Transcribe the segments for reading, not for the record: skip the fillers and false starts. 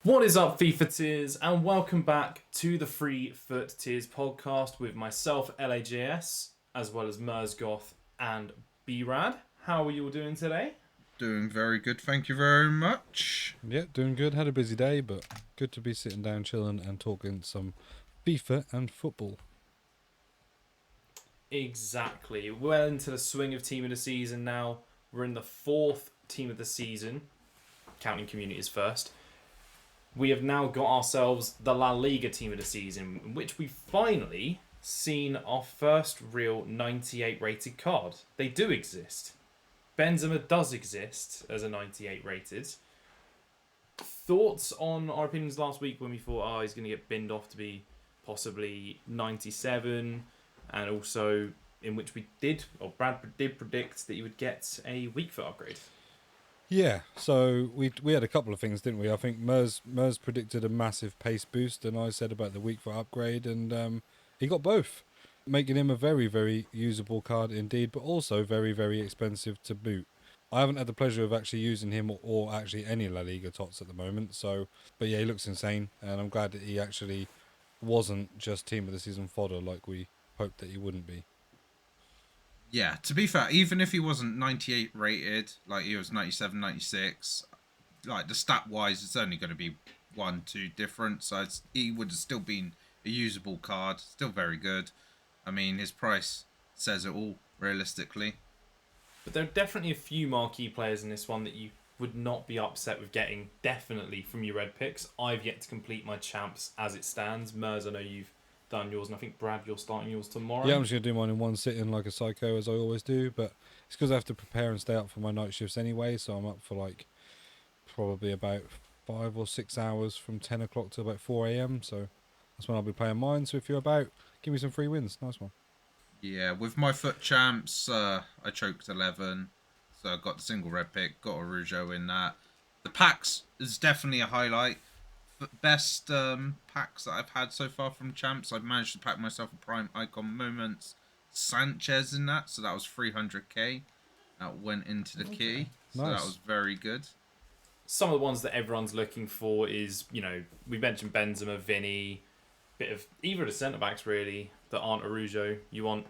What is up, FIFA Tiers, and welcome back to the Free Foot Tiers podcast with myself, LAJS, as well as Mersgoth and B-Rad. How are you all doing today? Doing very good, thank you very much. Yeah, doing good. Had a busy day, but good to be sitting down, chilling, and talking some FIFA and football. Exactly. Well into the swing of Team of the Season now. We're in the fourth Team of the Season, counting communities first. We have now got ourselves the La Liga Team of the Season, in which we've finally seen our first real 98 rated card. They do exist. Benzema does exist as a 98 rated. Thoughts on our opinions last week when we thought, he's going to get binned off to be possibly 97, and also in which Brad did predict that you would get a weak foot upgrade. Yeah, so we had a couple of things, didn't we? I think Mers predicted a massive pace boost, and I said about the weak foot upgrade, and he got both, making him a very, very usable card indeed, but also very, very expensive to boot. I haven't had the pleasure of actually using him or actually any La Liga TOTS at the moment, but yeah, he looks insane, and I'm glad that he actually wasn't just Team of the Season fodder like we hoped that he wouldn't be. Yeah, to be fair, even if he wasn't 98 rated, like he was 97, 96, like the stat-wise, it's only going to be 1-2 difference, so he would have still been a usable card, still very good. I mean, his price says it all, realistically. But there are definitely a few marquee players in this one that you would not be upset with getting, definitely from your red picks. I've yet to complete my champs as it stands. Mers, I know you've done yours, and I think, Brad, you're starting yours tomorrow. Yeah, I'm just going to do mine in one sitting like a psycho, as I always do, but it's because I have to prepare and stay up for my night shifts anyway, so I'm up for like probably about 5 or 6 hours from 10 o'clock to about 4 a.m, so that's when I'll be playing mine. So if you're about, give me some free wins. Nice one. Yeah, with my foot champs, I choked 11, so I got the single red pick, got a Rougeau in that. The packs is definitely a highlight. Best packs that I've had so far from champs. I've managed to pack myself a prime icon moments Sanchez in that, so that was 300k. That went into the key, so Nice. that was very good. Some of the ones that everyone's looking for is, we mentioned Benzema, Vinny, bit of either of the centre backs really that aren't Araujo. You want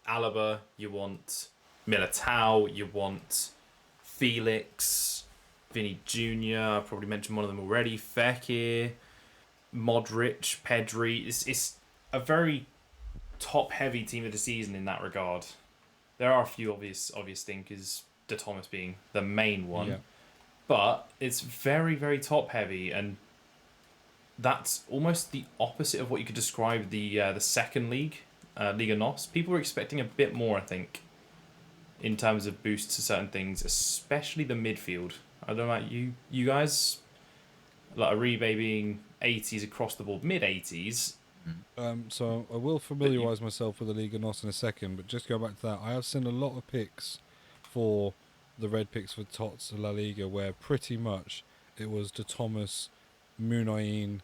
Alaba, you want Militao, you want Felix, Vinny Jr. I probably mentioned one of them already. Fekir, Modric, Pedri. It's a very top-heavy Team of the Season in that regard. There are a few obvious stinkers, De Thomas being the main one. Yeah. But it's very, very top-heavy, and that's almost the opposite of what you could describe the second league, Liga NOS. People were expecting a bit more, I think, in terms of boosts to certain things, especially the midfield. I don't know about you guys. Like Uribe being 80s across the board, mid-80s. So I will familiarise myself with the Liga NOS in a second, but just go back to that. I have seen a lot of picks for the red picks for TOTS La Liga where pretty much it was De Thomas, Muniain,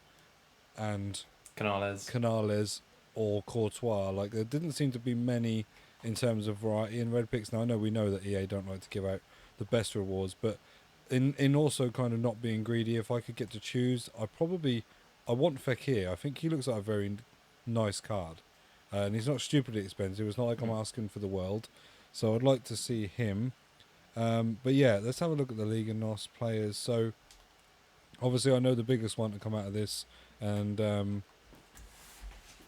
and Canales or Courtois. Like, there didn't seem to be many in terms of variety in red picks. Now, I know we know that EA don't like to give out the best rewards, but in also kind of not being greedy, if I could get to choose, I want Fekir. I think he looks like a very nice card. And he's not stupidly expensive. It's not like I'm asking for the world. So I'd like to see him. But yeah, let's have a look at the Liga NOS players. So obviously I know the biggest one to come out of this and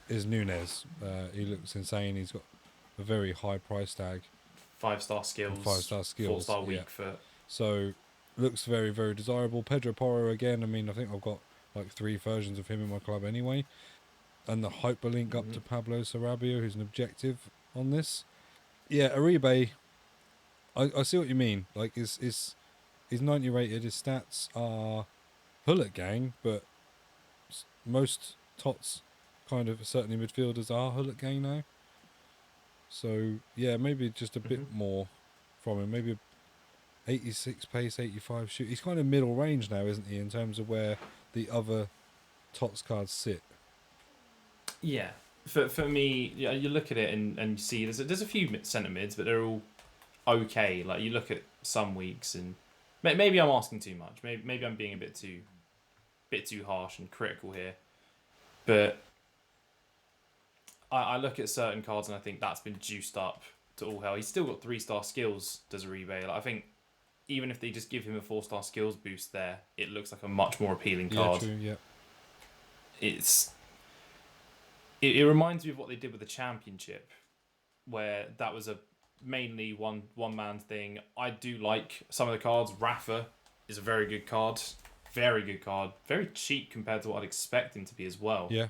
is Nunez. He looks insane. He's got a very high price tag. 5-star skills. 5-star skills. 4-star weak foot. So looks very, very desirable. Pedro Porro again. I mean, I think I've got like 3 versions of him in my club anyway. And the hyperlink up to Pablo Sarabia, who's an objective on this. Yeah, Uribe, I see what you mean. Like, he's 90 rated. His stats are Hullet gang, but most TOTS kind of, certainly midfielders, are Hullet gang now. So, yeah, maybe just a bit more from him. Maybe 86 pace, 85 shoot. He's kind of middle range now, isn't he, in terms of where the other TOTS cards sit? Yeah. For me, yeah, you look at it and you see there's a few centre mids, but they're all okay. Like, you look at some weeks and maybe I'm asking too much. Maybe I'm being a bit too bit too harsh and critical here. But I look at certain cards and I think that's been juiced up to all hell. He's still got 3-star skills, does Uribe. Like, I think even if they just give him a 4-star skills boost there, it looks like a much more appealing card. Yeah, true, yeah. It reminds me of what they did with the Championship, where that was a mainly one man thing. I do like some of the cards. Rafa is a very good card. Very good card. Very cheap compared to what I'd expect him to be as well. Yeah.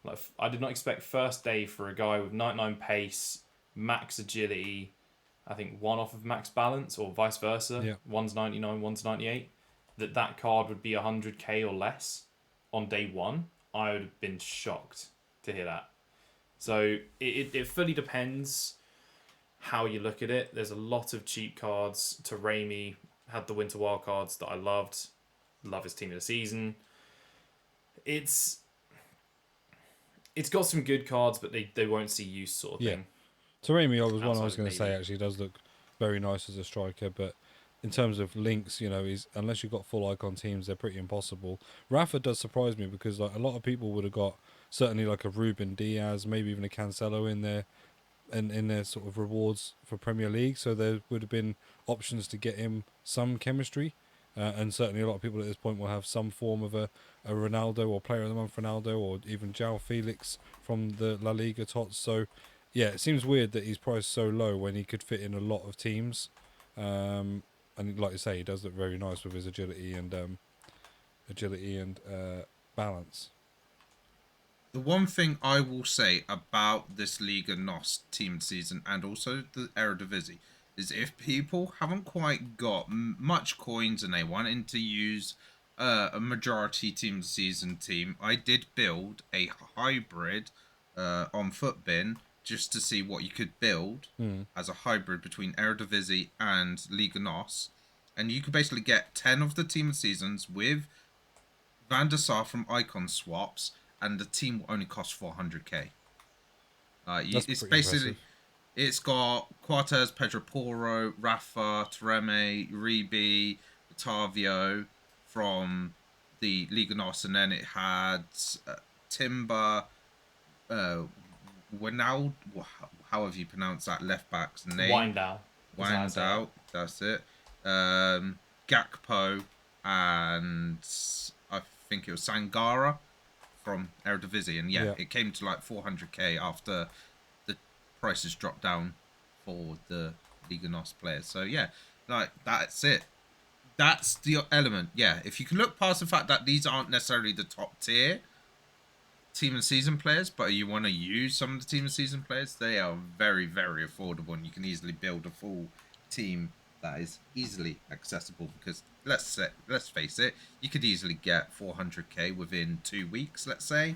Like, I did not expect first day for a guy with 99 pace, max agility, I think one off of max balance or vice versa. Yeah. One's 99, one's 98. That card would be 100k or less on day one. I would have been shocked to hear that. So it fully depends how you look at it. There's a lot of cheap cards. Taremi had the Winter Wild cards that I loved. Love his team of the season. It's got some good cards, but they won't see use sort of thing. Taremi was one I was going to say, actually. Does look very nice as a striker, but in terms of links, he's, unless you've got full icon teams, they're pretty impossible. Rafa does surprise me because like a lot of people would have got certainly like a Ruben Diaz, maybe even a Cancelo in there, and in their sort of rewards for Premier League. So there would have been options to get him some chemistry. And certainly a lot of people at this point will have some form of a Ronaldo or Player of the Month Ronaldo or even João Felix from the La Liga TOTS. So, yeah, it seems weird that he's priced so low when he could fit in a lot of teams. And like you say, he does look very nice with his agility and balance. The one thing I will say about this Liga NOS team season and also the Eredivisie is if people haven't quite got much coins and they wanting to use a majority team season team, I did build a hybrid on Footbin just to see what you could build as a hybrid between Eredivisie and Liga NOS. And you could basically get 10 of the team seasons with Van der Sar from icon swaps, and the team will only cost 400k. It's basically impressive. It's got Cortez, Pedro Porro, Rafa, Taremi, Uribe, Otavio from the Liga NOS, and then it had Timber, Wijnaldum, however you pronounce that left back's name. Wijnaldum, that's it. Gakpo, and I think it was Sangara from Eredivisie, and it came to like 400k after the prices dropped down for the Liga NOS players. So yeah, like that's it. That's the element. Yeah, if you can look past the fact that these aren't necessarily the top tier team and season players, but you want to use some of the team and season players, they are very, very affordable, and you can easily build a full team that is easily accessible. Because let's face it, you could easily get 400k within 2 weeks, let's say,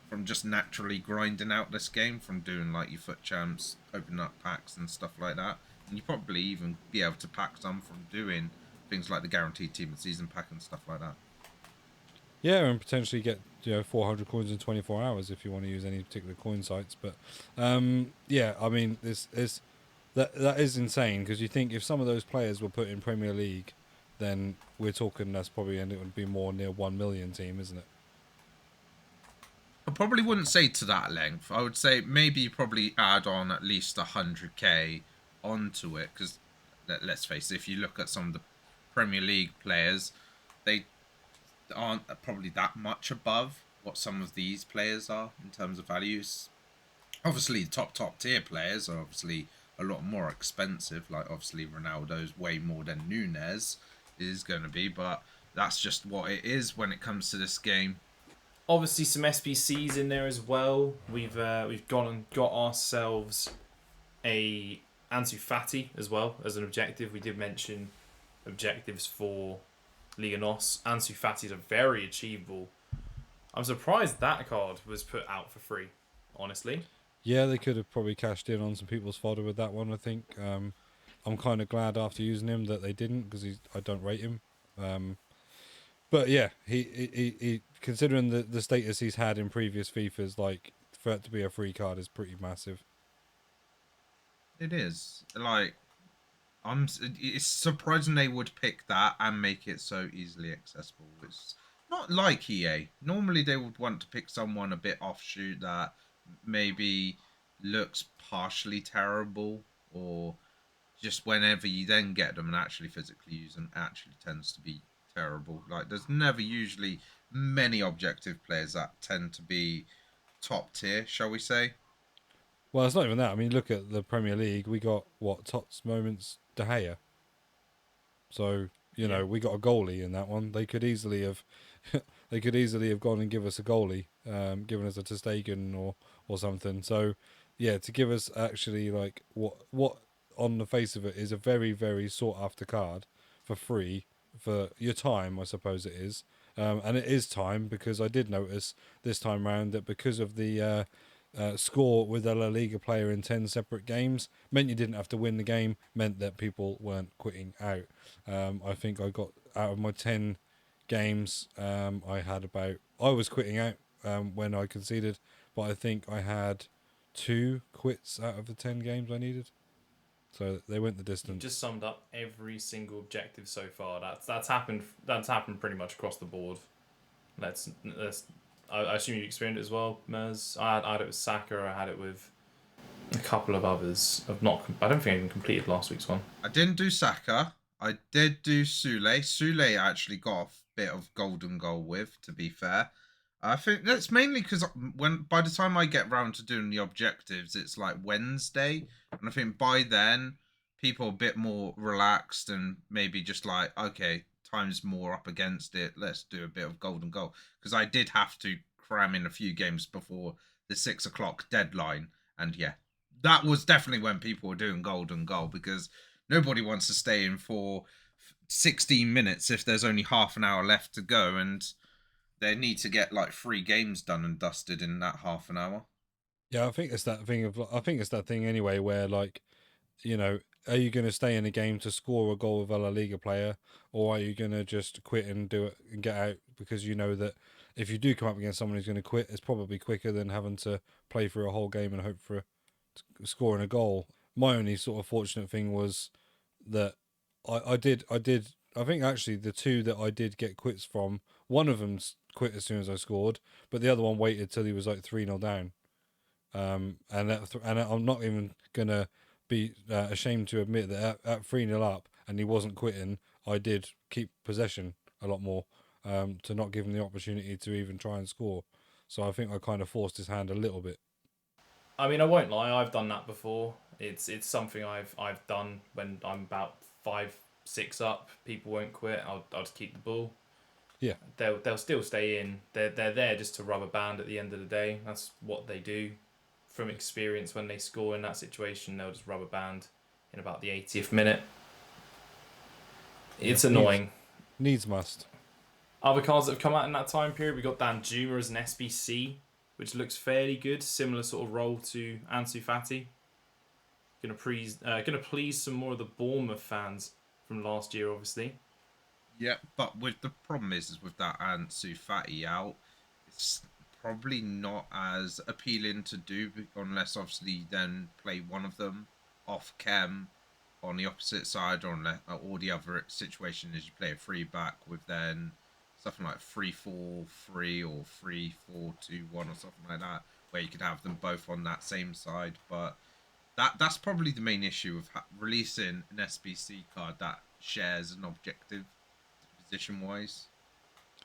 from just naturally grinding out this game, from doing like your FUT champs, opening up packs and stuff like that. And you probably even be able to pack some from doing things like the guaranteed team and season pack and stuff like that. Yeah, and potentially get 400 coins in 24 hours if you want to use any particular coin sites. But yeah, I mean, that is insane, because you think if some of those players were put in Premier League, then we're talking that's probably, and it would be more near 1 million team, isn't it? I probably wouldn't say to that length. I would say maybe you probably add on at least 100k onto it, because let's face it, if you look at some of the Premier League players, they aren't probably that much above what some of these players are in terms of values. Obviously, top tier players are obviously a lot more expensive. Like obviously, Ronaldo's way more than Nunez is going to be, but that's just what it is when it comes to this game. Obviously, some SBCs in there as well. We've gone and got ourselves a Ansu Fati as well as an objective. We did mention objectives for Liga NOS. Ansu Fati is a very achievable. I'm surprised that card was put out for free, honestly. Yeah, they could have probably cashed in on some people's fodder with that one, I think. I'm kind of glad after using him that they didn't, because I don't rate him. But yeah, he considering the status he's had in previous FIFAs, like, for it to be a free card is pretty massive. It is. Like, it's surprising they would pick that and make it so easily accessible. not like EA. Normally they would want to pick someone a bit offshoot that maybe looks partially terrible, or just whenever you then get them and actually physically use them, actually tends to be terrible. Like there's never usually many objective players that tend to be top tier, shall we say? Well, it's not even that. I mean, look at the Premier League. We got what TOTS moments De Gea. So Yeah. we got a goalie in that one. They could easily have, they could easily have gone and give us a goalie, given us a Ter Stegen or something. So yeah, to give us actually like what on the face of it is a very very sought after card for free for your time, I suppose it is. And it is time because I did notice this time round that because of the score with a La Liga player in 10 separate games meant you didn't have to win the game, meant that people weren't quitting out. I think I got out of my 10 games, I was quitting out when I conceded, but I think I had 2 quits out of the 10 games I needed. So they went the You distance. just summed up every single objective so far. That's happened. That's happened pretty much across the board. Let's. I assume you experienced it as well, Mers. I had it with Saka. I had it with a couple of others. I don't think I even completed last week's one. I didn't do Saka. I did do Sule. Sule actually got a bit of golden goal with, to be fair. I think that's mainly because by the time I get round to doing the objectives, it's like Wednesday, and I think by then people are a bit more relaxed and maybe just like, okay, time's more up against it. Let's do a bit of golden goal, because I did have to cram in a few games before the 6 o'clock deadline, and yeah, that was definitely when people were doing golden goal, because nobody wants to stay in for 16 minutes if there's only half an hour left to go, and they need to get like 3 games done and dusted in that half an hour. Yeah, I think it's that thing anyway where like, are you going to stay in a game to score a goal with a La Liga player, or are you going to just quit and do it and get out because you know that if you do come up against someone who's going to quit, it's probably quicker than having to play through a whole game and hope for scoring a goal. My only sort of fortunate thing was that I think actually the 2 that I did get quits from, one of them quit as soon as I scored, but the other one waited till he was like 3-0 down. And I'm not even gonna be ashamed to admit that at 3-0 up and he wasn't quitting, I did keep possession a lot more, to not give him the opportunity to even try and score. So I think I kind of forced his hand a little bit. I mean, I won't lie. I've done that before. It's something I've done when I'm about 5-6 up. People won't quit. I'll just keep the ball. Yeah. They'll still stay in. They're there just to rubber band at the end of the day. That's what they do. From experience, when they score in that situation, they'll just rubber band in about the 80th minute. It's annoying. Needs must. Other cards that have come out in that time period, we got Dan Juma as an SBC, which looks fairly good. Similar sort of role to Ansu Fati. Gonna please some more of the Bournemouth fans from last year, obviously. Yeah, but with the problem is with that Ansu Fati out, it's probably not as appealing to do, unless obviously you then play one of them off chem on the opposite side, or the other situation is you play a free back with then something like 3-4-3 or 3-4-2-1 or something like that, where you could have them both on that same side. But that's probably the main issue of releasing an SBC card that shares an objective position wise.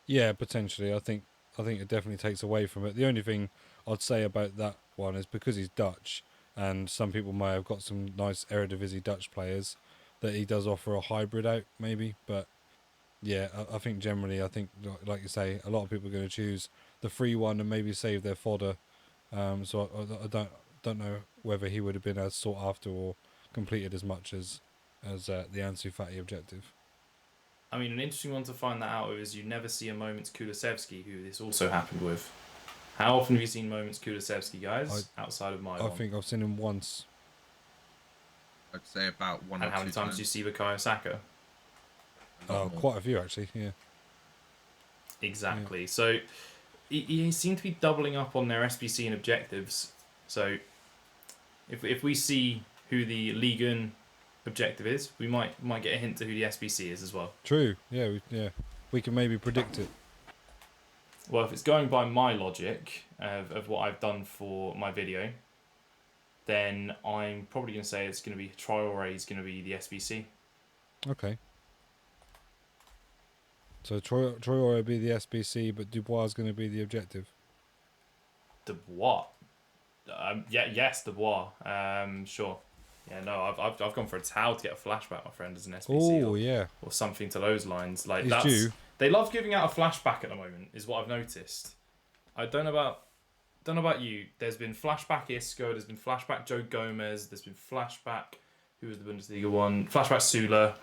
Yeah, potentially. I think it definitely takes away from it. The only thing I'd say about that one is because he's Dutch, and some people may have got some nice Eredivisie Dutch players, that he does offer a hybrid out maybe. But yeah, I think generally, I think like you say, a lot of people are going to choose the free one and maybe save their fodder. So I don't know whether he would have been as sought after or completed as much as the Ansu Fati objective. I mean, an interesting one to find that out of is you never see a Moments Kulusevski, who this also happened with. How often have you seen Moments Kulusevski, guys, outside of my one? I think I've seen him once. I'd say about one and or two. And how many times do you see Bukayo Saka? Quite a few actually, yeah. Exactly. Yeah. So he seem to be doubling up on their SBC and objectives. So if we see who the Liga objective is, we might get a hint to who the SBC is as well. True. Yeah. We can maybe predict it. Well, if it's going by my logic of what I've done for my video, then I'm probably going to say it's going to be Traore is going to be the SBC. Okay. So Traore will be the SBC, but Dubois is going to be the objective. Dubois. Yes, Dubois. Sure. Yeah, no, I've gone for a towel to get a flashback, my friend, as an SBC. Oh, yeah. Or something to those lines. Like He's that's due. They love giving out a flashback at the moment, is what I've noticed. I don't know about you. There's been flashback Isco, there's been flashback Joe Gomez, there's been flashback who was the Bundesliga one? Flashback Sula.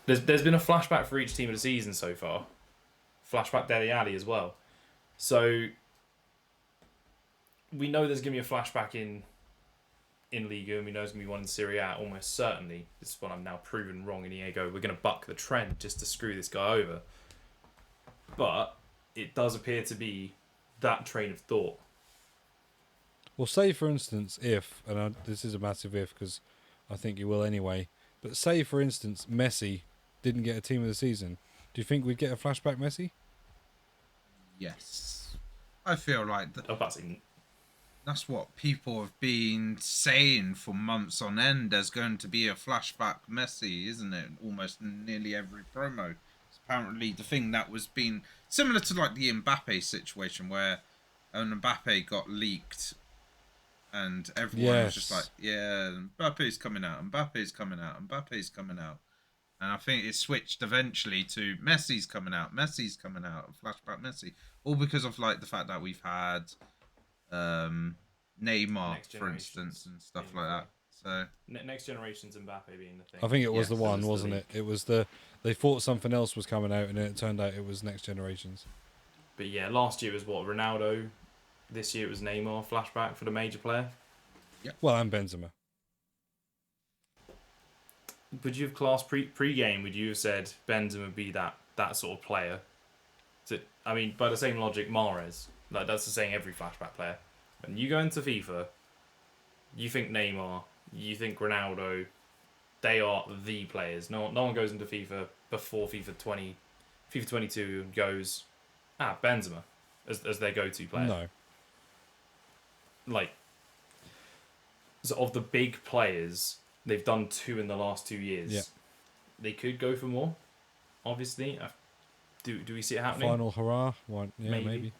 There's been a flashback for each team of the season so far. Flashback Dele Alli as well. So we know there's going to be a flashback in Liga, and we know there's going to be one in Serie A, almost certainly. This is what I'm now proven wrong in EA. We're going to buck the trend just to screw this guy over. But it does appear to be that train of thought. Well, say, for instance, if, and this is a massive if because I think you will anyway, but say, for instance, Messi didn't get a team of the season. Do you think we'd get a flashback Messi? Yes. I feel like That's what people have been saying for months on end. There's going to be a flashback Messi, isn't it? Almost nearly every promo. It's apparently the thing that was being similar to like the Mbappe situation where Mbappe got leaked and everyone was just like, yeah, Mbappe's coming out, Mbappe's coming out, Mbappe's coming out. And I think it switched eventually to Messi's coming out, flashback Messi. All because of like the fact that we've had Neymar, for instance, and stuff like that. So next generation's Mbappe being the thing. I think it was the one, wasn't it? It was they thought something else was coming out, and then it turned out it was next generations. But yeah, last year was what, Ronaldo. This year it was Neymar flashback for the major player. Yeah. Well, and Benzema. Would you have classed pre-game? Would you have said Benzema would be that sort of player? I mean, by the same logic, Mahrez. Like that's the same every flashback player. When you go into FIFA, you think Neymar, you think Ronaldo, they are the players. No one goes into FIFA before FIFA 22 and goes, Benzema as their go-to player. No. Like, so of the big players, they've done 2 in the last 2 years. Yeah. They could go for more, obviously. Do we see it happening? Final hurrah? One, yeah, maybe.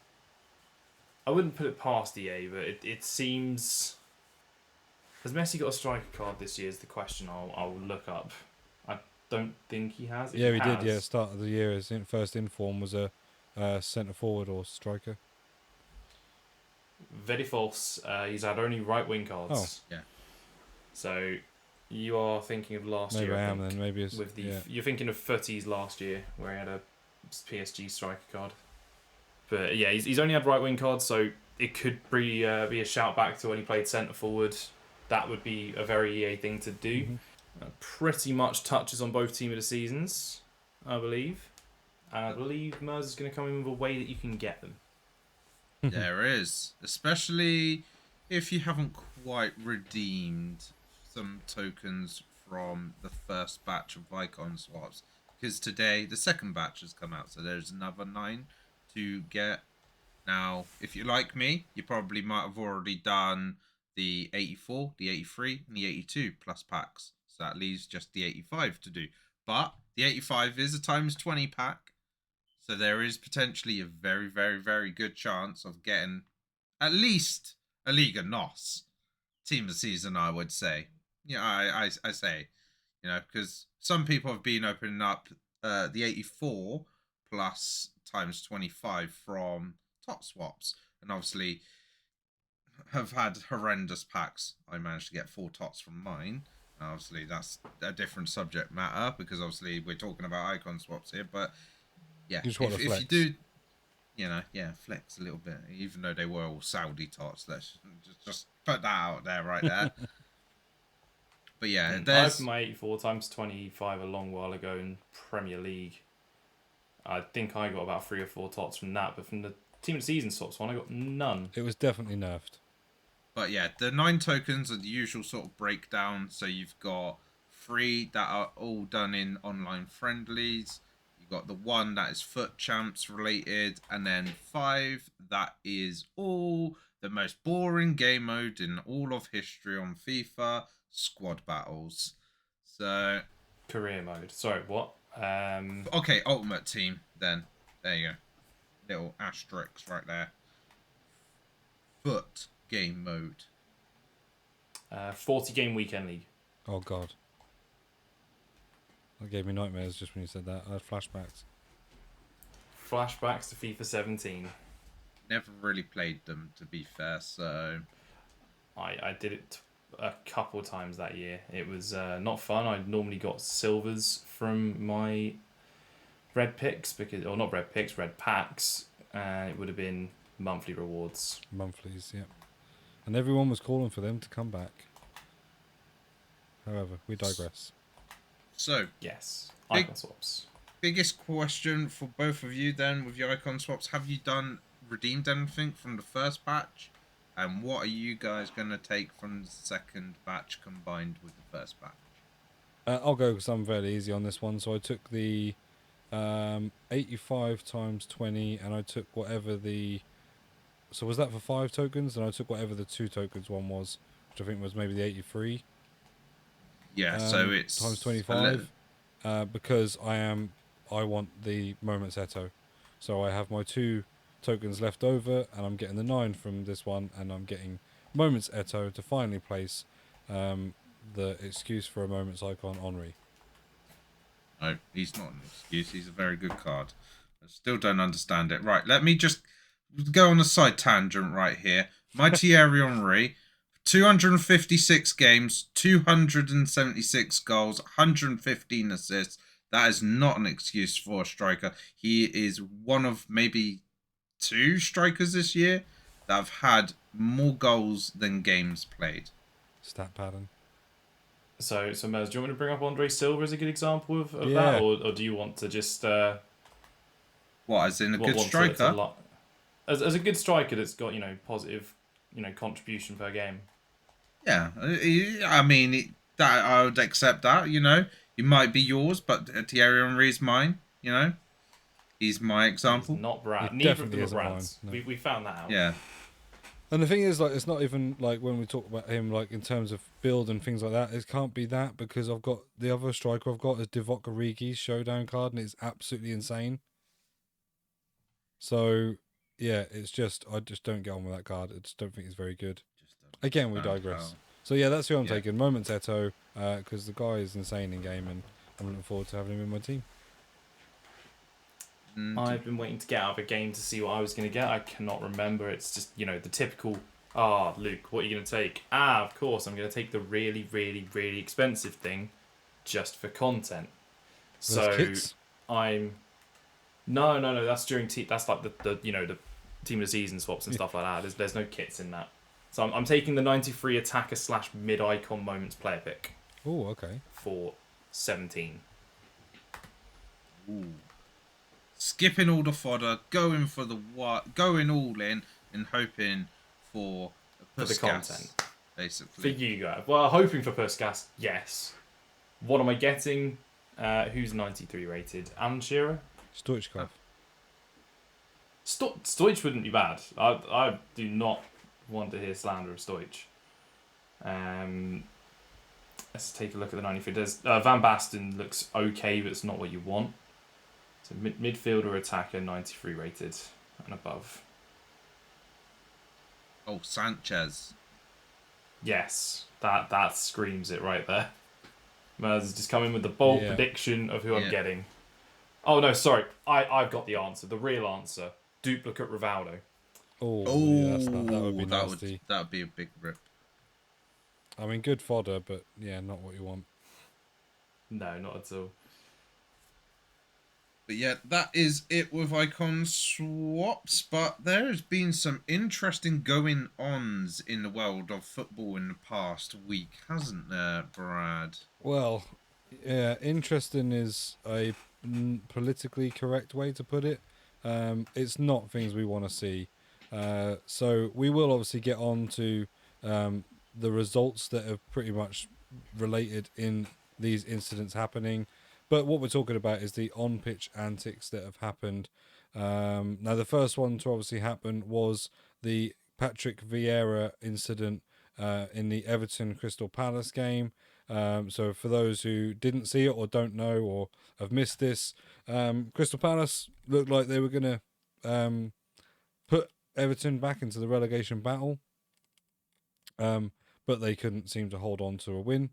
I wouldn't put it past EA, but it seems... Has Messi got a striker card this year is the question I'll look up. I don't think he has. Yeah, he did, yeah. Start of the year, his first inform was a centre-forward or striker. Very false. He's had only right-wing cards. Oh. Yeah. So you are thinking of last maybe year, I am then. Maybe it's... With the, You're thinking of FUT's last year, where he had a PSG striker card. But yeah, he's only had right-wing cards, so it could be a shout back to when he played centre-forward. That would be a very EA thing to do. Mm-hmm. Pretty much touches on both team of the seasons, I believe. And I believe Mers is going to come in with a way that you can get them. There is. Especially if you haven't quite redeemed some tokens from the first batch of icon swaps. Because today, the second batch has come out, so there's another 9 to get. Now, if you're like me, you probably might have already done the 84, the 83, and the 82 plus packs. So that leaves just the 85 to do. But the 85 is a times 20 pack. So there is potentially a very, very, very good chance of getting at least a Liga NOS team of the season, I would say. Yeah, I say, because some people have been opening up the 84 plus times 25 from TOTS swaps. And obviously have had horrendous packs. I managed to get 4 TOTS from mine. Obviously, that's a different subject matter because obviously we're talking about icon swaps here. But yeah, if you do, flex a little bit, even though they were all Saudi TOTS. Let's just put that out there, right there. But yeah, I opened my 84 times 25 a long while ago in Premier League. I think I got about 3 or 4 TOTS from that, but from the Team of the Season swaps one, I got none. It was definitely nerfed. But yeah, the 9 tokens are the usual sort of breakdown. So you've got 3 that are all done in online friendlies. You've got the 1 that is FUT champs related, and then 5 that is all the most boring game mode in all of history on FIFA, squad battles. So Career mode. Sorry, what? okay, ultimate team then. There you go. Little asterisks right there. FUT game mode. 40 game weekend league. Oh god. That gave me nightmares just when you said that. I had flashbacks. Flashbacks to FIFA 17. Never really played them, to be fair, so... I did it a couple times that year. It was not fun. I normally got silvers from my red picks, or not red picks, red packs, and it would have been monthly rewards. Monthlies, yeah. And everyone was calling for them to come back. However, we digress. So, yes, icon swaps. Biggest question for both of you then with your icon swaps. Have you redeemed anything from the first batch? And what are you guys going to take from the second batch combined with the first batch? I'll go because I'm fairly easy on this one. So I took the 85 times 20 and I took whatever the... So was that for 5 tokens? And I took whatever the 2 tokens one was, which I think was maybe the 83. Yeah, so it's... Times 25. Because I want the Moments Eto. So I have my 2 tokens left over and I'm getting the 9 from this one and I'm getting Moments Eto to finally place the excuse for a Moments icon Henri. No, he's not an excuse. He's a very good card. I still don't understand it. Right, let me just go on a side tangent right here. My Thierry Henry, 256 games, 276 goals, 115 assists. That is not an excuse for a striker. He is one of maybe 2 strikers this year that have had more goals than games played. Stat pattern. So Mers, do you want me to bring up Andre Silva as a good example of that, or do you want to just what, as in a good striker? As a good striker that's got positive contribution per game. Yeah, I mean that I would accept that. It might be yours, but Thierry Henry is mine. He's my example. He's not Brad. He Neither of them definitely are isn't Brad's. mine, no. We found that out. Yeah. And the thing is, like, it's not even like when we talk about him, like in terms of build and things like that. It can't be that because I've got the other striker I've got is Divock Origi's showdown card, and it's absolutely insane. So yeah, it's just I just don't get on with that card. I just don't think it's very good. Again, we digress. So yeah, that's who I'm taking. Moments Eto, because the guy is insane in game, and I'm looking forward to having him in my team. I've been waiting to get out of a game to see what I was going to get. I cannot remember. It's just, the typical, Luke, what are you going to take? Of course, I'm going to take the really, really, really expensive thing just for content. So kits? I'm... No, that's during... That's like the team of the season swaps and stuff like that. There's no kits in that. So I'm taking the 93 attacker / mid-icon moments player pick. Oh, okay. For 17. Ooh. Skipping all the fodder, going all in, and hoping for the content, basically. For you guys, well, hoping for Puskas, yes. What am I getting? Who's 93 rated? Alan Shearer? Stoichkov. Stoich wouldn't be bad. I do not want to hear slander of Stoich. Let's take a look at the 93. Van Basten looks okay, but it's not what you want. So midfielder attacker 93 rated and above. Oh, Sanchez. Yes, that screams it right there. Mers is just coming with the bold prediction of who I'm getting. Oh no, sorry, I've got the answer. The real answer: duplicate Rivaldo. Yeah, that would be nasty. That would be a big rip. I mean, good fodder, but yeah, not what you want. No, not at all. But yeah, that is it with icon swaps. But there has been some interesting going-ons in the world of football in the past week, hasn't there, Brad? Well, yeah, interesting is a politically correct way to put it. It's not things we want to see. So we will obviously get on to the results that have pretty much related in these incidents happening. But what we're talking about is the on-pitch antics that have happened. Now, the first one to obviously happen was the Patrick Vieira incident in the Everton Crystal Palace game. So for those who didn't see it or don't know or have missed this, Crystal Palace looked like they were going to put Everton back into the relegation battle, but they couldn't seem to hold on to a win.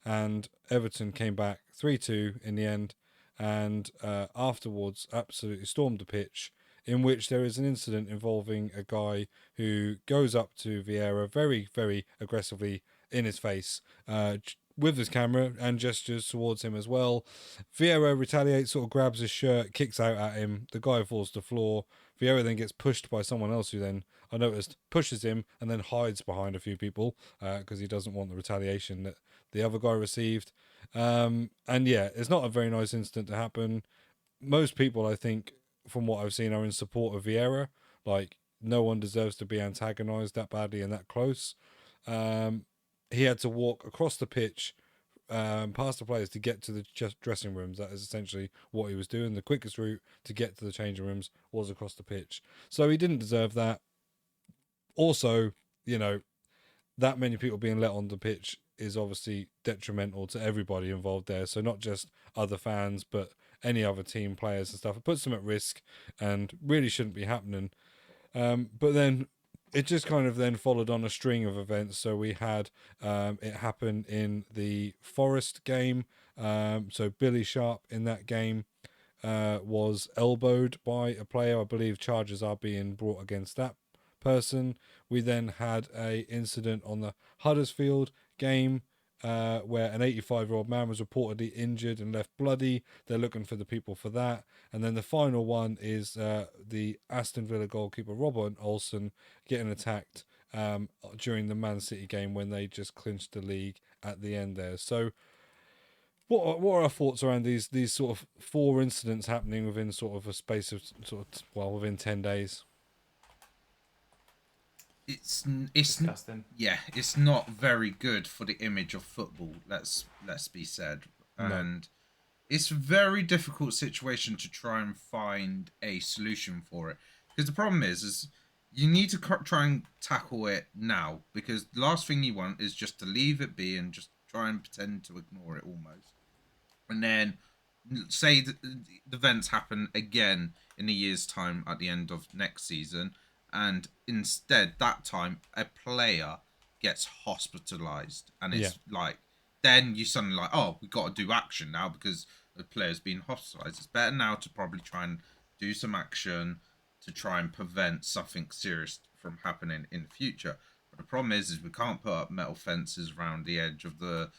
And Everton came back 3-2 in the end, and afterwards absolutely stormed the pitch, in which there is an incident involving a guy who goes up to Vieira very, very aggressively in his face with his camera and gestures towards him as well. Vieira retaliates, sort of grabs his shirt, kicks out at him. The guy falls to the floor. Vieira then gets pushed by someone else who then, I noticed, pushes him and then hides behind a few people because he doesn't want the retaliation that the other guy received. And yeah, it's not a very nice incident to happen. Most people, I think, from what I've seen, are in support of Vieira. Like, no one deserves to be antagonised that badly and that close. He had to walk across the pitch, past the players to get to the dressing rooms. That is essentially what he was doing. The quickest route to get to the changing rooms was across the pitch. So he didn't deserve that. Also, you know, that many people being let on the pitch is obviously detrimental to everybody involved there. So not just other fans, but any other team players and stuff. It puts them at risk and really shouldn't be happening. But then it just kind of then followed on a string of events. So we had it happen in the Forest game. So Billy Sharp in that game was elbowed by a player. I believe charges are being brought against that person. We then had a incident on the Huddersfield game where an 85-year-old man was reportedly injured and left bloody. They're looking for the people for that. And then the final one is the Aston Villa goalkeeper Robert Olsen getting attacked during the Man City game when they just clinched the league at the end there. So what are our thoughts around these sort of 4 incidents happening within sort of a space of within 10 days? It's Disgusting. yeah, it's not very good for the image of football. Let's be said, and it's a very difficult situation to try and find a solution for it, because the problem is you need to try and tackle it now, because the last thing you want is just to leave it be and just try and pretend to ignore it almost, and then say the events happen again in a year's time at the end of next season. And instead, that time, a player gets hospitalized. And it's like, then you suddenly like, oh, we've got to do action now because the player's been hospitalized. It's better now to probably try and do some action to try and prevent something serious from happening in the future. But the problem is we can't put up metal fences around the edge of the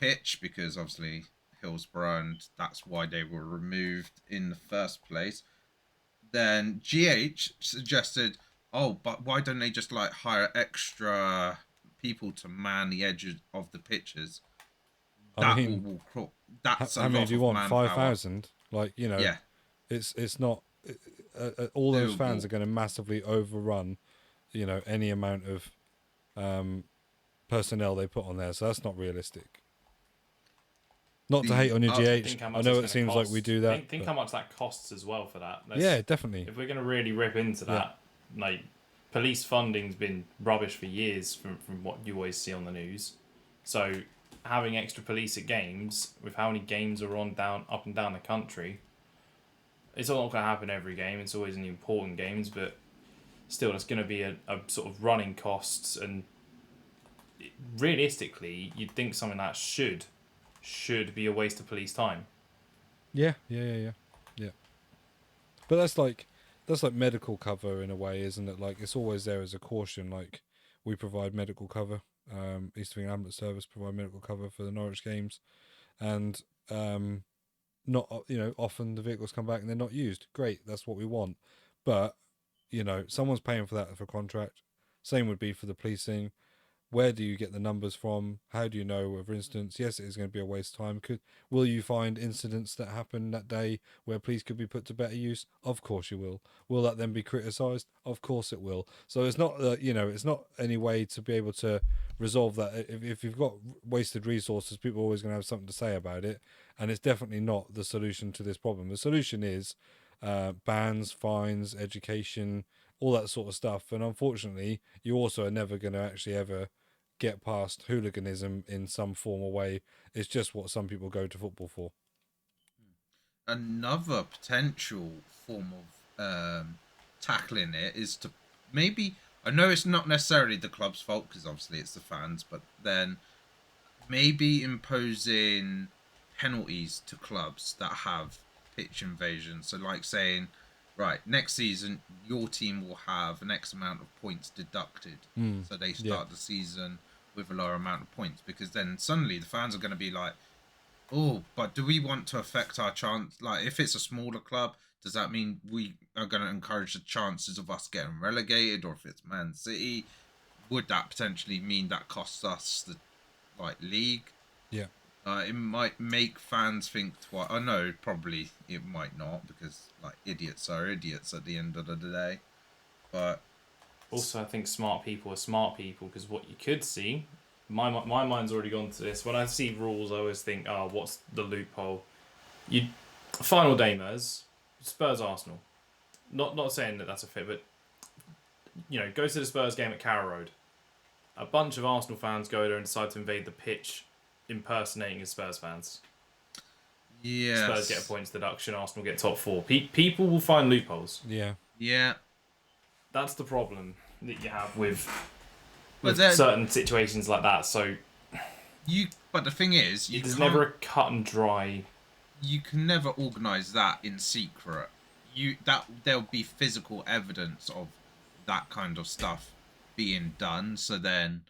pitch because obviously Hillsborough, and that's why they were removed in the first place. Then GH suggested, oh, but why don't they just like hire extra people to man the edges of the pitches? That's how many do you want? 5,000? Like, you know, yeah. It's not. All those fans are going to massively overrun, you know, any amount of personnel they put on there. So that's not realistic. Not to hate on your GH. I know it seems like we do that. Think how much that costs as well for that. Yeah, definitely. If we're going to really rip into that, like, police funding's been rubbish for years from what you always see on the news. So having extra police at games, with how many games are on up and down the country, it's not going to happen every game. It's always in the important games, but still, it's going to be a sort of running costs. And realistically, you'd think something that should be a waste of police time. Yeah. But that's like medical cover in a way, isn't it? Like, it's always there as a caution. Like, we provide medical cover. East England Ambulance Service provide medical cover for the Norwich games, and not, you know, often the vehicles come back and they're not used. Great, that's what we want. But, you know, someone's paying for that for contract. Same would be for the policing. Where do you get the numbers from? How do you know? For instance, yes, it is going to be a waste of time. Will you find incidents that happen that day where police could be put to better use? Of course you will. Will that then be criticised? Of course it will. So it's not, it's not any way to be able to resolve that. If you've got wasted resources, people are always going to have something to say about it. and it's definitely not the solution to this problem. The solution is bans, fines, education, all that sort of stuff. And unfortunately, you also are never going to actually ever get past hooliganism in some form or way. It's just what some people go to football for. Another potential form of tackling it is to maybe, I know it's not necessarily the club's fault because obviously it's the fans, but then maybe imposing penalties to clubs that have pitch invasion. So like saying, right, next season your team will have an X amount of points deducted, so they start the season with a lower amount of points, because then suddenly the fans are going to be like, oh, but do we want to affect our chance? Like, if it's a smaller club, does that mean we are going to encourage the chances of us getting relegated? Or if it's Man City, would that potentially mean that costs us the league? Yeah. It might make fans think twice. I know, probably it might not, because idiots are idiots at the end of the day. But also, I think smart people are smart people, because what you could see, my mind's already gone to this. When I see rules, I always think, oh, what's the loophole? Final day, Mers, Spurs Arsenal. Not saying that that's a fit, but go to the Spurs game at Carrow Road. A bunch of Arsenal fans go there and decide to invade the pitch, impersonating as Spurs fans. yeah, Spurs get a points deduction, Arsenal get top four. People will find loopholes. Yeah. That's the problem that you have with But certain situations like that. So but the thing is, there's never a cut and dry. You can never organise that in secret. There'll be physical evidence of that kind of stuff being done. So then,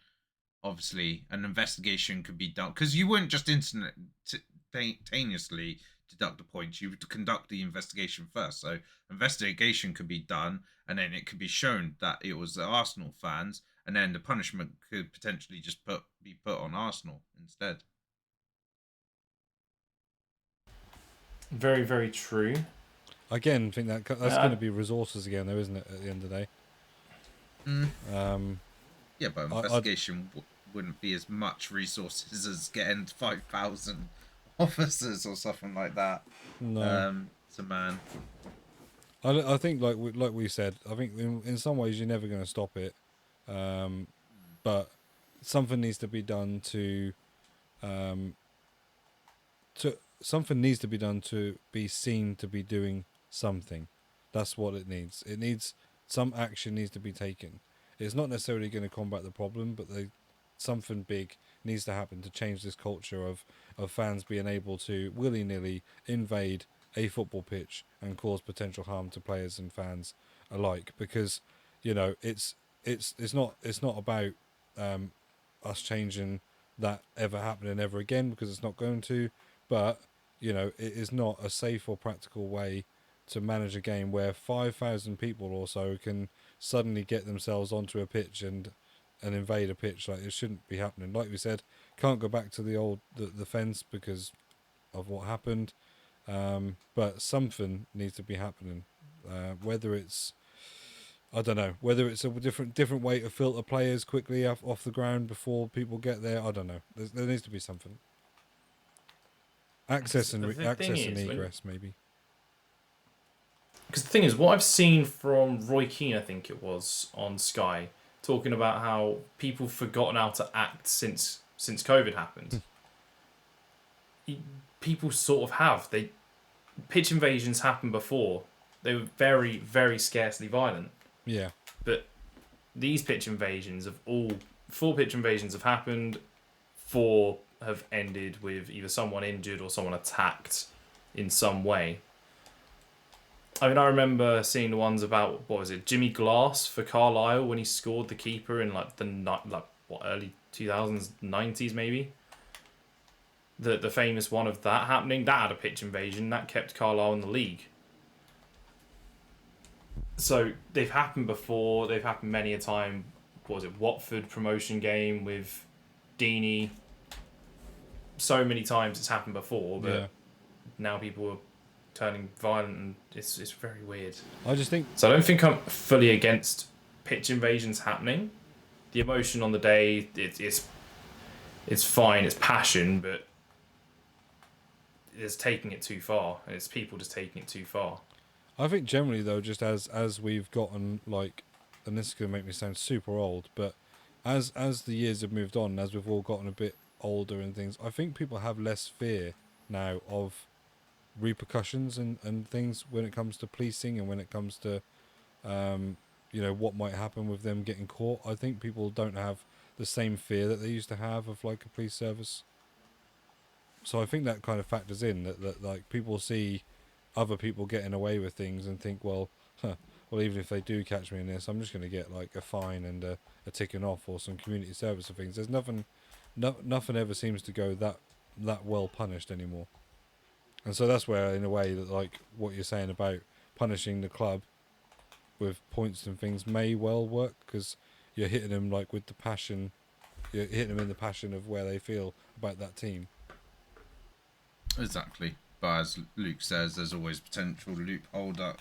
obviously, an investigation could be done, because you wouldn't just instantaneously deduct the points. You would conduct the investigation first. So investigation could be done, and then it could be shown that it was the Arsenal fans, and then the punishment could potentially just be put on Arsenal instead. Very, very true. Again, I think that's going to be resources again, though, isn't it? At the end of the day. Yeah, but investigation wouldn't be as much resources as getting 5,000 officers or something like that. No. To man. I think, like we said, I think in some ways you're never going to stop it, but something needs to be done to be seen to be doing something. That's what it needs. It needs some action needs to be taken. It's not necessarily going to combat the problem, but something big needs to happen to change this culture of fans being able to willy-nilly invade a football pitch and cause potential harm to players and fans alike. Because it's not about us changing that ever happening ever again, because it's not going to. But it is not a safe or practical way to manage a game where 5,000 people or so can suddenly get themselves onto a pitch and invade a pitch. Like, it shouldn't be happening. Like we said, can't go back to the fence because of what happened. But something needs to be happening. Whether it's, I don't know, whether it's a different way to filter players quickly off the ground before people get there. I don't know. There needs to be something. Access and egress, maybe. Because the thing is, what I've seen from Roy Keane, I think it was, on Sky, talking about how people forgotten how to act since COVID happened. People sort of have. Pitch invasions happened before. They were very, very scarcely violent. Yeah. But these pitch invasions four pitch invasions have happened. 4 have ended with either someone injured or someone attacked in some way. I mean, I remember seeing the ones about, what was it, Jimmy Glass for Carlisle when he scored the keeper in early 2000s, 90s maybe. The famous one of that happening, that had a pitch invasion, that kept Carlisle in the league. So they've happened before, they've happened many a time. What was it, Watford promotion game with Deeney? So many times it's happened before, but now people are turning violent, and it's very weird. I just think... So I don't think I'm fully against pitch invasions happening. The emotion on the day, it's fine, it's passion, but is taking it too far, and it's people just taking it too far. I think generally though, just as we've gotten like, and this is gonna make me sound super old, but as the years have moved on, as we've all gotten a bit older and things, I think people have less fear now of repercussions and things when it comes to policing and when it comes to what might happen with them getting caught. I think people don't have the same fear that they used to have of like a police service. So I think that kind of factors in that like people see other people getting away with things and think, well, well, even if they do catch me in this, I'm just going to get like a fine and a ticking off or some community service or things. There's nothing ever seems to go that well punished anymore. And so that's where, in a way, that like what you're saying about punishing the club with points and things may well work, because you're hitting them like with the passion, you're hitting them in the passion of where they feel about that team. Exactly. But as Luke says, there's always potential loophole that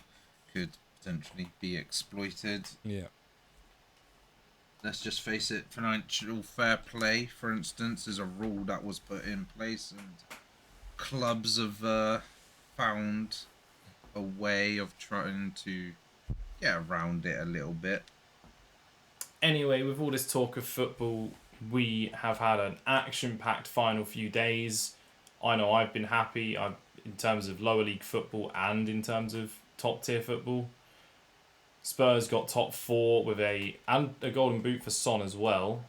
could potentially be exploited. Yeah. Let's just face it, financial fair play, for instance, is a rule that was put in place, and clubs have found a way of trying to get around it a little bit. Anyway, with all this talk of football, we have had an action-packed final few days. I know I've been happy in terms of lower league football and in terms of top-tier football. Spurs got top 4 with a golden boot for Son as well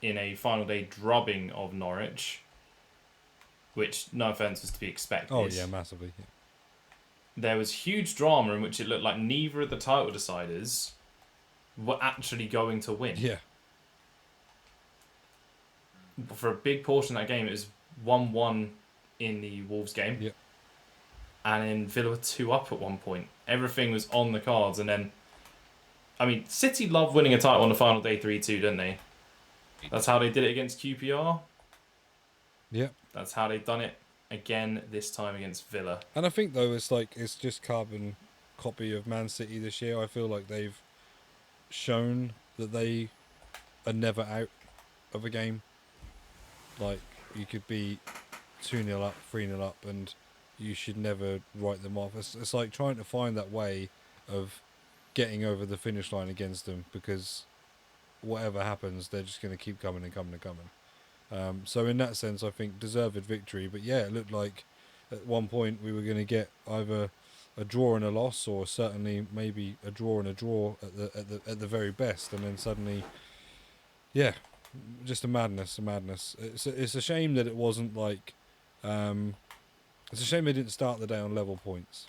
in a final day drubbing of Norwich, which, no offence, was to be expected. Oh yeah, massively. Yeah. There was huge drama in which it looked like neither of the title deciders were actually going to win. Yeah. For a big portion of that game, it was 1-1 in the Wolves game. Yeah. And then Villa were 2 up at one point. Everything was on the cards. And then, I mean, City love winning a title on the final day 3-2, don't they? That's how they did it against QPR. Yeah. That's how they've done it again this time against Villa. And I think, though, it's just carbon copy of Man City this year. I feel like they've shown that they are never out of a game. Like, you could be 2-0 up, 3-0 up, and you should never write them off. It's like trying to find that way of getting over the finish line against them, because whatever happens, they're just going to keep coming and coming and coming. So in that sense, I think deserved victory. But yeah, it looked like at one point we were going to get either a draw and a loss, or certainly maybe a draw and a draw at the very best, and then suddenly, yeah, just a madness. It's a shame that it wasn't like. It's a shame they didn't start the day on level points.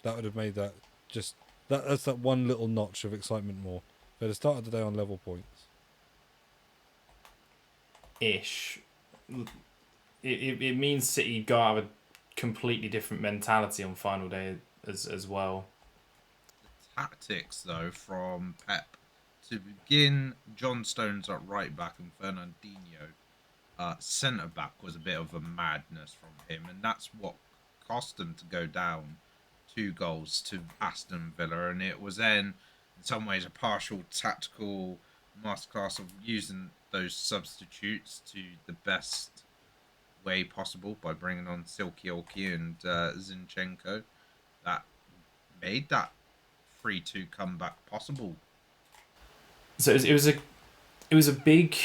That would have made that just that's that one little notch of excitement more. They'd have started the day on level points. Ish. It means City go out with a completely different mentality on final day as well. Tactics, though, from Pep to begin, John Stones at right back and Fernandinho centre back was a bit of a madness from him, and that's what cost them to go down 2 goals to Aston Villa. And it was then, in some ways, a partial tactical masterclass of using those substitutes to the best way possible by bringing on Silkiolki and Zinchenko. That made that 3-2 comeback possible. So it was a big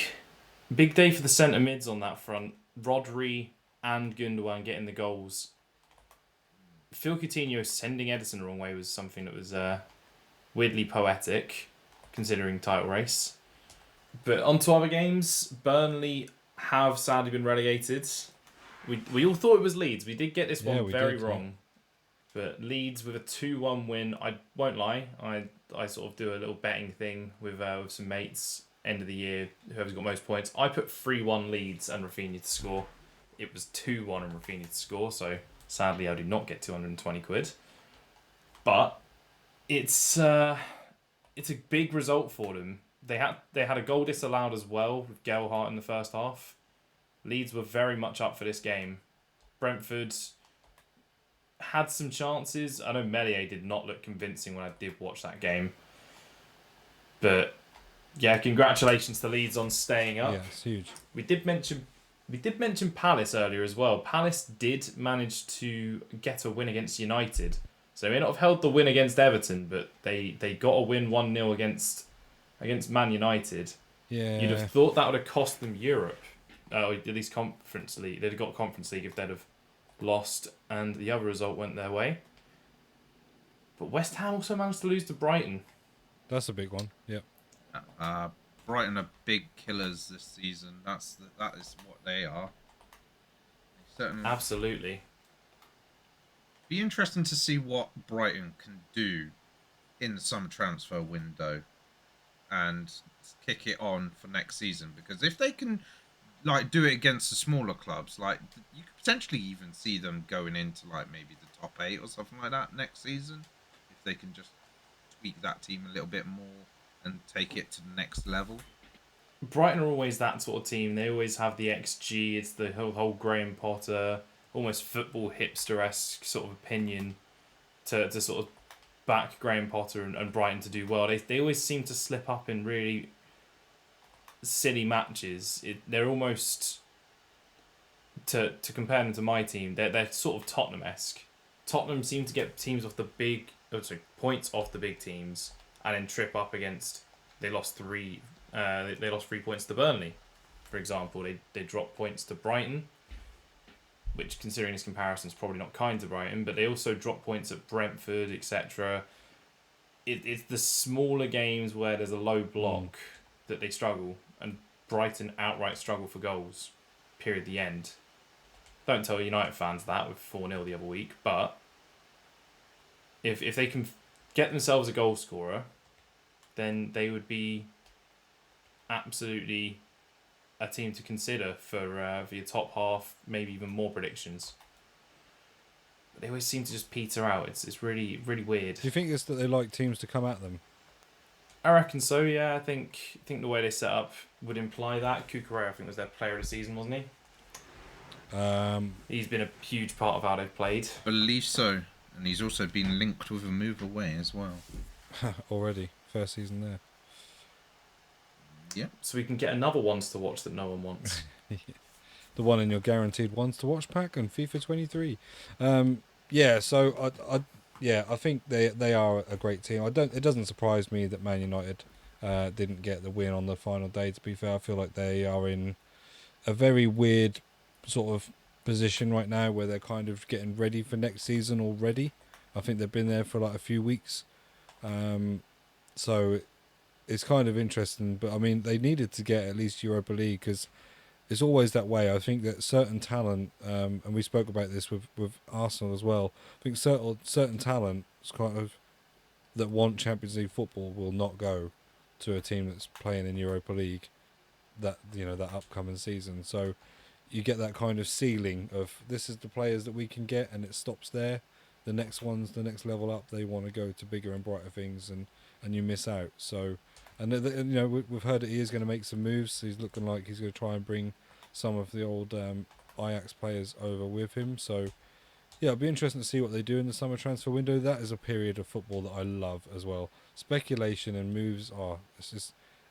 day for the centre mids on that front. Rodri and Gundogan getting the goals. Phil Coutinho sending Edison the wrong way was something that was weirdly poetic, considering title race. But on to other games. Burnley have sadly been relegated. We all thought it was Leeds. We did get this one very wrong. But Leeds with a 2-1 win. I won't lie. I sort of do a little betting thing with some mates. End of the year, whoever's got most points. I put 3-1 Leeds and Rafinha to score. It was 2-1 and Rafinha to score. So sadly, I did not get 220 quid. But it's a big result for them. They had a goal disallowed as well with Gelhardt in the first half. Leeds were very much up for this game. Brentford had some chances. I know Melier did not look convincing when I did watch that game. But yeah, congratulations to Leeds on staying up. Yeah, it's huge. We did mention We did mention Palace earlier as well. Palace did manage to get a win against United. So they may not have held the win against Everton, but they got a win 1-0 against Man United. Yeah. You'd have thought that would have cost them Europe. Or at least Conference League. They'd have got Conference League if they'd have lost and the other result went their way. But West Ham also managed to lose to Brighton. That's a big one. Yep. Brighton are big killers this season. That is what they are. Certainly. Absolutely. Be interesting to see what Brighton can do in the summer transfer window and kick it on for next season. Because if they can do it against the smaller clubs, you could potentially even see them going into maybe the top 8 or something like that next season. If they can just tweak that team a little bit more and take it to the next level. Brighton are always that sort of team. They always have the XG. It's the whole Graham Potter, almost football hipster-esque sort of opinion to sort of back Graham Potter and Brighton to do well. They always seem to slip up in really silly matches. They're almost, to compare them to my team, they're sort of Tottenham-esque. Tottenham seem to get points off the big teams and then trip up against. They lost 3 points to Burnley, for example. They dropped points to Brighton, which, considering this comparison, is probably not kind to Brighton. But they also dropped points at Brentford, etc. It's the smaller games where there's a low block that they struggle, and Brighton outright struggle for goals. Period. The end. Don't tell United fans that with 4-0 the other week, but if they can get themselves a goal scorer, then they would be absolutely a team to consider for your top half, maybe even more predictions. But they always seem to just peter out. It's really, really weird. Do you think it's that they like teams to come at them? I reckon so, yeah. I think the way they set up would imply that. Cucurella, I think, was their player of the season, wasn't he? He's been a huge part of how they've played. Believe so. And he's also been linked with a move away as well. Already. First season there. Yeah. So we can get another ones to watch that no one wants. The one in your guaranteed ones to watch pack on FIFA 23. So I think they are a great team. It doesn't surprise me that Man United didn't get the win on the final day. To be fair, I feel like they are in a very weird sort of position right now where they're kind of getting ready for next season already. I think they've been there for a few weeks. So it's kind of interesting, but I mean, they needed to get at least Europa League because it's always that way. I think that certain talent, and we spoke about this with Arsenal as well. I think certain talent is kind of that want Champions League football will not go to a team that's playing in Europa League that upcoming season. So you get that kind of ceiling of this is the players that we can get, and it stops there. The next level up, they want to go to bigger and brighter things, and you miss out. So. And we've heard that he is going to make some moves. He's looking like he's going to try and bring some of the old Ajax players over with him. So, yeah, it'll be interesting to see what they do in the summer transfer window. That is a period of football that I love as well. Speculation and moves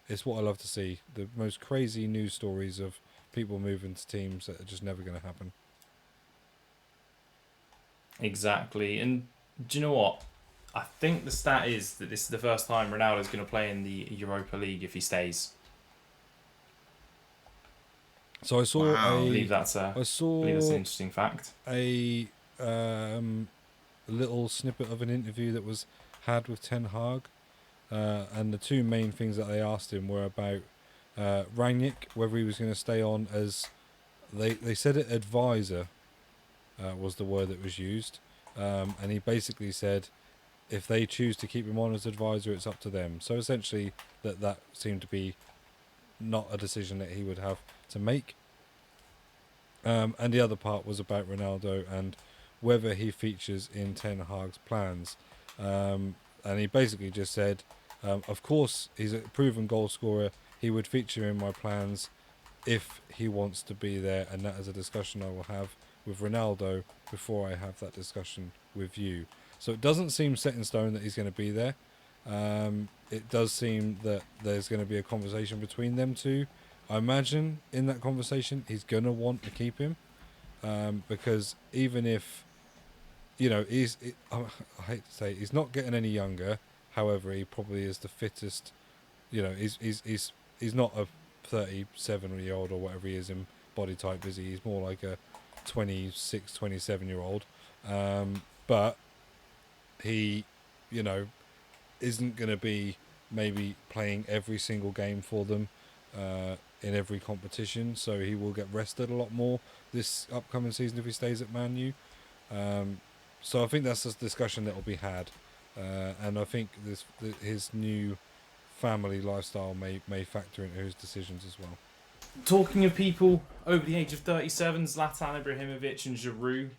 it's what I love to see. The most crazy news stories of people moving to teams that are just never going to happen. Exactly. And do you know what? I think the stat is that this is the first time Ronaldo's going to play in the Europa League if he stays. So I saw I believe that's an interesting fact. A little snippet of an interview that was had with Ten Hag, and the two main things that they asked him were about Rangnick, whether he was going to stay on as they said it advisor was the word that was used, and he basically said, if they choose to keep him on as advisor, it's up to them. So essentially, that seemed to be not a decision that he would have to make. And the other part was about Ronaldo and whether he features in Ten Hag's plans. And he basically just said, of course, he's a proven goal scorer. He would feature in my plans if he wants to be there. And that is a discussion I will have with Ronaldo before I have that discussion with you. So it doesn't seem set in stone that he's going to be there. It does seem that there's going to be a conversation between them two. I imagine in that conversation he's gonna want to keep him, because even if I hate to say it, he's not getting any younger. However, he probably is the fittest. He's not a 37-year-old or whatever he is in body type, is he? He's more like a 26, 27-year-old. But he, isn't going to be maybe playing every single game for them in every competition. So he will get rested a lot more this upcoming season if he stays at Man U. So I think that's a discussion that will be had. And I think his new family lifestyle may factor into his decisions as well. Talking of people over the age of 37, Zlatan Ibrahimovic and Giroud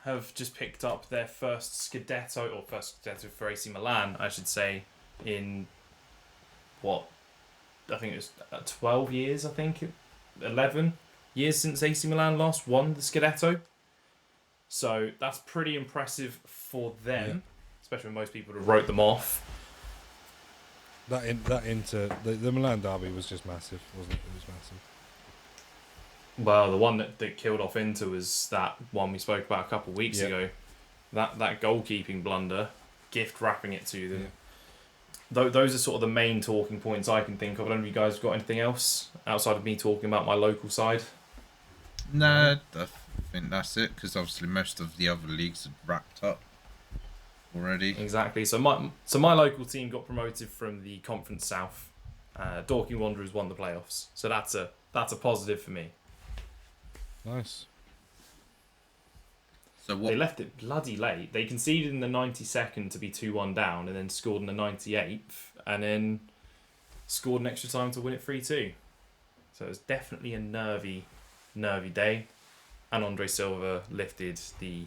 have just picked up their first Scudetto for AC Milan, I should say, in I think it was 12 years, 11 years since AC Milan last won the Scudetto. So that's pretty impressive for them, especially when most people have wrote them off. The Milan derby was just massive, wasn't it? It was massive. Well, the one that killed off Inter was that one we spoke about a couple of weeks ago. That goalkeeping blunder, gift wrapping it to them. Yeah. Those are sort of the main talking points I can think of. I don't know if you guys have got anything else outside of me talking about my local side. No, I think that's it, because obviously most of the other leagues are wrapped up already. Exactly. So my local team got promoted from the Conference South. Dorking Wanderers won the playoffs. So that's a positive for me. Nice. So what? They left it bloody late. They conceded in the 92nd to be 2-1 down, and then scored in the 98th, and then scored an extra time to win it 3-2. So it was definitely a nervy day. And Andre Silva lifted the...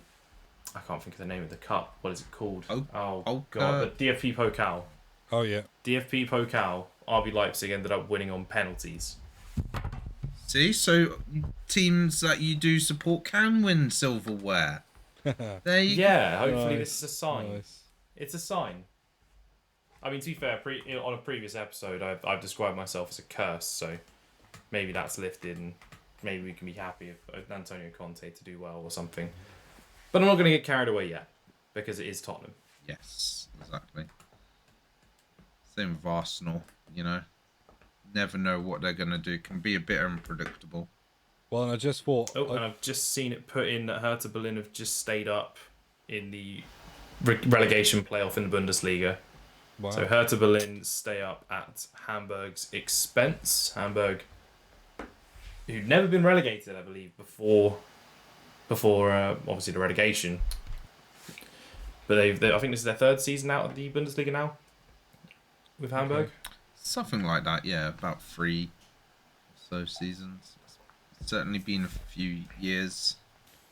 I can't think of the name of the cup. What is it called? God, the DFP Pokal. Oh, yeah. DFP Pokal. RB Leipzig ended up winning on penalties. See, so teams that you do support can win silverware. There you go. Hopefully this is a sign. Nice. It's a sign. I mean, to be fair, on a previous episode, I've described myself as a curse, so maybe that's lifted, and maybe we can be happy if Antonio Conte to do well or something. But I'm not going to get carried away yet, because it is Tottenham. Yes, exactly. Same with Arsenal, Never know what they're going to do. Can be a bit unpredictable. Well, and I just thought... and I've just seen it put in that Hertha Berlin have just stayed up in the relegation playoff in the Bundesliga. Wow. So Hertha Berlin stay up at Hamburg's expense. Hamburg, who'd never been relegated, I believe, before obviously the relegation. But I think this is their third season out of the Bundesliga now with Hamburg. Okay. Something like that, yeah. About 3 or so seasons. It's certainly been a few years.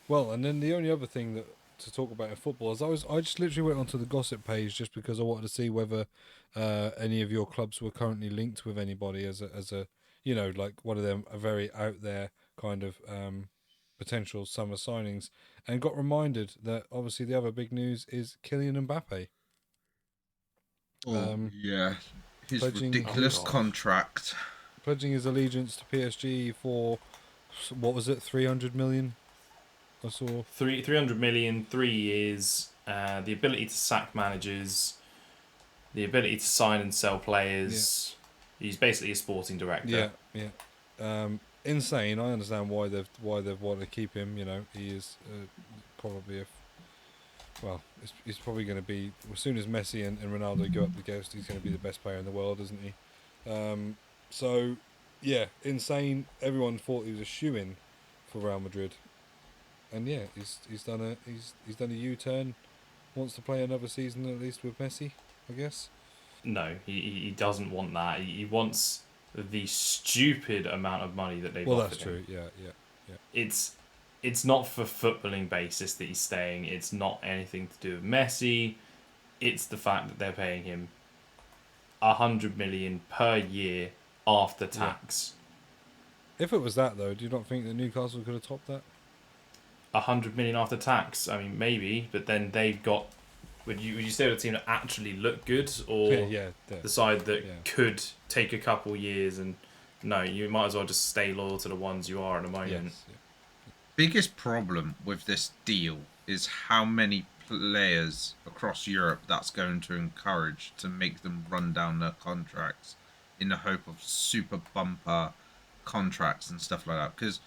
Well, and then the only other thing to talk about in football is I just literally went onto the gossip page just because I wanted to see whether any of your clubs were currently linked with anybody as a like one of them a very out there kind of potential summer signings, and got reminded that obviously the other big news is Kylian Mbappe. Yeah. His ridiculous contract. Pledging his allegiance to PSG for, what was it, 300 million? I saw 300 million, 3 years, the ability to sack managers, the ability to sign and sell players. Yeah. He's basically a sporting director. Yeah. Insane. I understand why they've wanted to keep him. He is probably he's probably going to be, as soon as Messi and Ronaldo go up the ghost, he's going to be the best player in the world, isn't he? So, yeah, insane. Everyone thought he was a shoo-in for Real Madrid, and yeah, he's done a U-turn. Wants to play another season at least with Messi, I guess. No, he doesn't want that. He wants the stupid amount of money that they've offered him. Well, that's true. Yeah. It's not for footballing basis that he's staying. It's not anything to do with Messi. It's the fact that they're paying him 100 million per year after tax. Yeah. If it was that, though, do you not think that Newcastle could have topped that? 100 million after tax? I mean, maybe, but then they've got... Would you stay with a team that actually look good, or the side that could take a couple years and no, you might as well just stay loyal to the ones you are at the moment. Yes. Yeah. Biggest problem with this deal is how many players across Europe that's going to encourage to make them run down their contracts in the hope of super bumper contracts and stuff like that. Because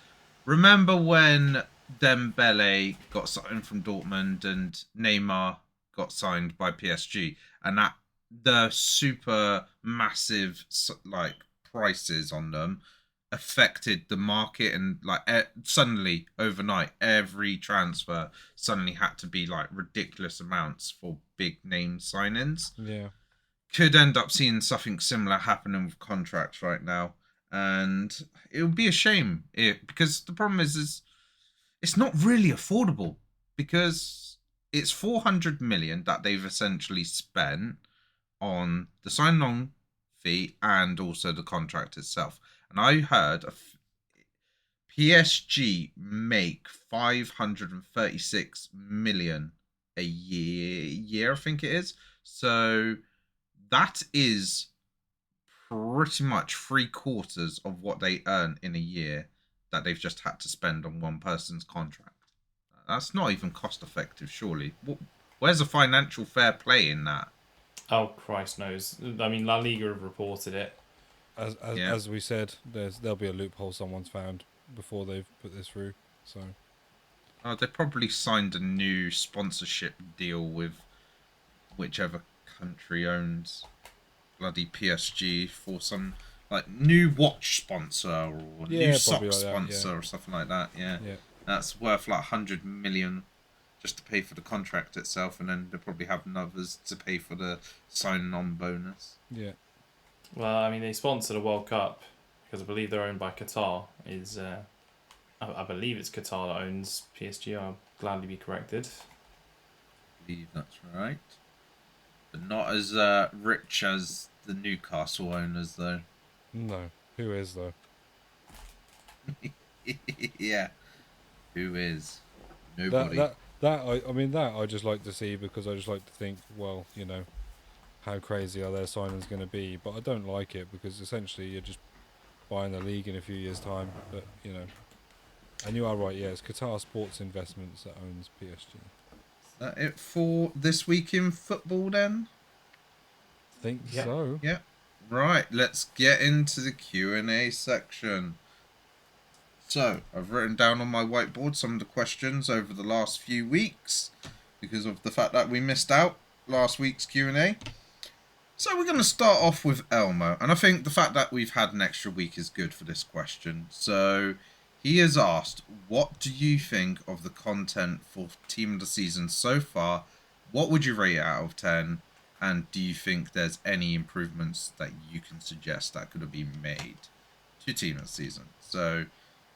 remember when Dembele got signed from Dortmund and Neymar got signed by PSG, and that the super massive like prices on them affected the market, and like suddenly overnight every transfer suddenly had to be like ridiculous amounts for big name signings. Yeah. Could end up seeing something similar happening with contracts right now, and it would be a shame because the problem is it's not really affordable, because it's 400 million that they've essentially spent on the sign-on fee and also the contract itself. And I heard PSG make 536 million a year, I think it is. So that is pretty much 3/4 of what they earn in a year that they've just had to spend on one person's contract. That's not even cost effective, surely. Where's the financial fair play in that? Oh, Christ knows. I mean, La Liga have reported it. As we said, there'll be a loophole someone's found before they've put this through. So They probably signed a new sponsorship deal with whichever country owns bloody PSG for some like new watch sponsor or new sock like sponsor or something like that. Yeah. That's worth like 100 million just to pay for the contract itself, and then they'll probably have others to pay for the sign-on bonus. Yeah. Well, I mean, they sponsor the World Cup because I believe they're owned by Qatar. I believe it's Qatar that owns PSG. I'll gladly be corrected. I believe that's right. But not as rich as the Newcastle owners, though. No. Who is, though? Yeah. Who is? Nobody. I mean, I just like to see, because I just like to think, well, how crazy are their signings going to be? But I don't like it, because essentially you're just buying the league in a few years' time. But, and you are right, yeah, it's Qatar Sports Investments that owns PSG. Is that it for this week in football, then? Think so. Yeah. Right, let's get into the Q&A section. So, I've written down on my whiteboard some of the questions over the last few weeks because of the fact that we missed out last week's Q&A. So we're going to start off with Elmo, and I think the fact that we've had an extra week is good for this question. So he has asked, what do you think of the content for Team of the Season so far? What would you rate it out of 10? And do you think there's any improvements that you can suggest that could have been made to Team of the Season? So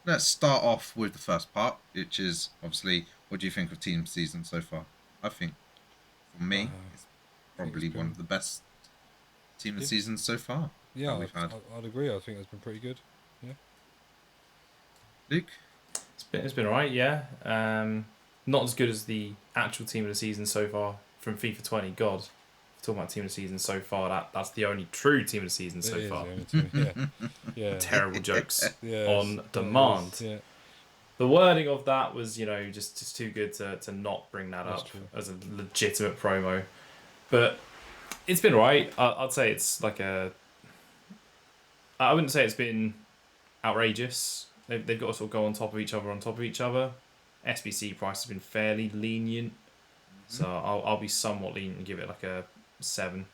let's start off with the first part, which is obviously, what do you think of Team Season so far? I think, for me, it's probably one of the best Team of Seasons so far. Yeah, we've had. I'd agree. I think it's been pretty good. Yeah. Luke? It's been alright, yeah. Not as good as the actual Team of the Season so far from FIFA 20. God, talking about Team of the Season so far, that's the only true Team of the Season so far. Yeah. Terrible jokes Yes, on demand. Yeah. The wording of that was, just too good to not bring that up as a legitimate promo. But it's been right. I'd say it's like I wouldn't say it's been outrageous. They've got to sort of go on top of each other. SBC price has been fairly lenient. So I'll be somewhat lenient and give it like a 7.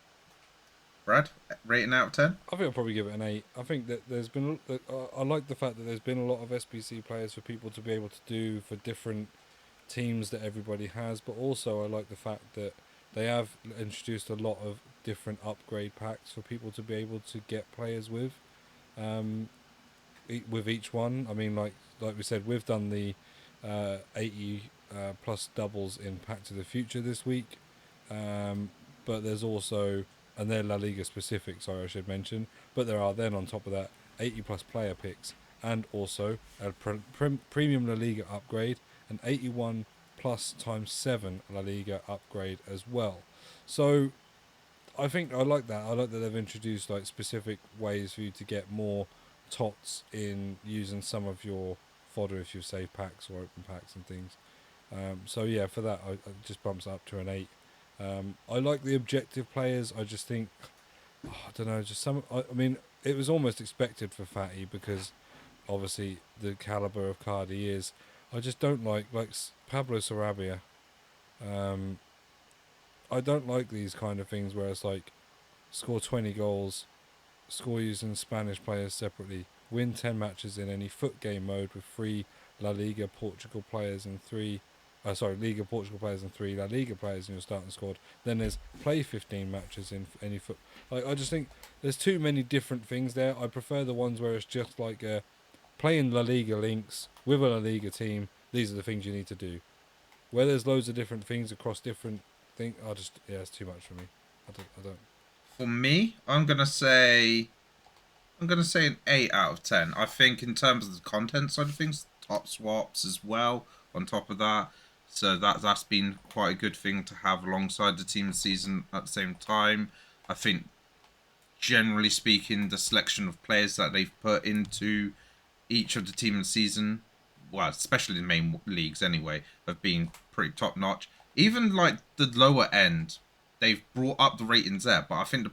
Brad, rating out of 10? I think I'll probably give it an 8. I think that there's been... I like the fact that there's been a lot of SBC players for people to be able to do for different teams that everybody has, but also I like the fact that they have introduced a lot of different upgrade packs for people to be able to get players with each one. I mean, like we said, we've done the 80 plus doubles in Pack to the Future this week, but there's also... and they're La Liga specific, sorry, I should mention. But there are then, on top of that, 80 plus player picks, and also a premium La Liga upgrade, an 81 plus times 7 La Liga upgrade as well. So I think I like that. I like that they've introduced like specific ways for you to get more TOTS in using some of your fodder if you save packs or open packs and things. So yeah, for that, it just bumps up to an 8. I like the objective players. I just think, I don't know, just some. I mean, it was almost expected for Fatty because obviously the caliber of card he is. I just don't like Pablo Sarabia. I don't like these kind of things where it's like score 20 goals, score using Spanish players separately, win 10 matches in any FUT game mode with 3 La Liga Portugal players and 3 Liga Portugal players and 3 La Liga players in your starting squad. Then there's play 15 matches in any FUT. I just think there's too many different things there. I prefer the ones where it's just like playing La Liga Links with a La Liga team. These are the things you need to do. Where there's loads of different things across different things, it's too much for me. I don't. For me, I'm gonna say an 8 out of 10. I think in terms of the content side of things, top swaps as well. On top of that, so that's been quite a good thing to have alongside the team season at the same time. I think generally speaking, the selection of players that they've put into each of the team season, well, especially the main leagues anyway, have been pretty top notch. Even like the lower end, they've brought up the ratings there. But I think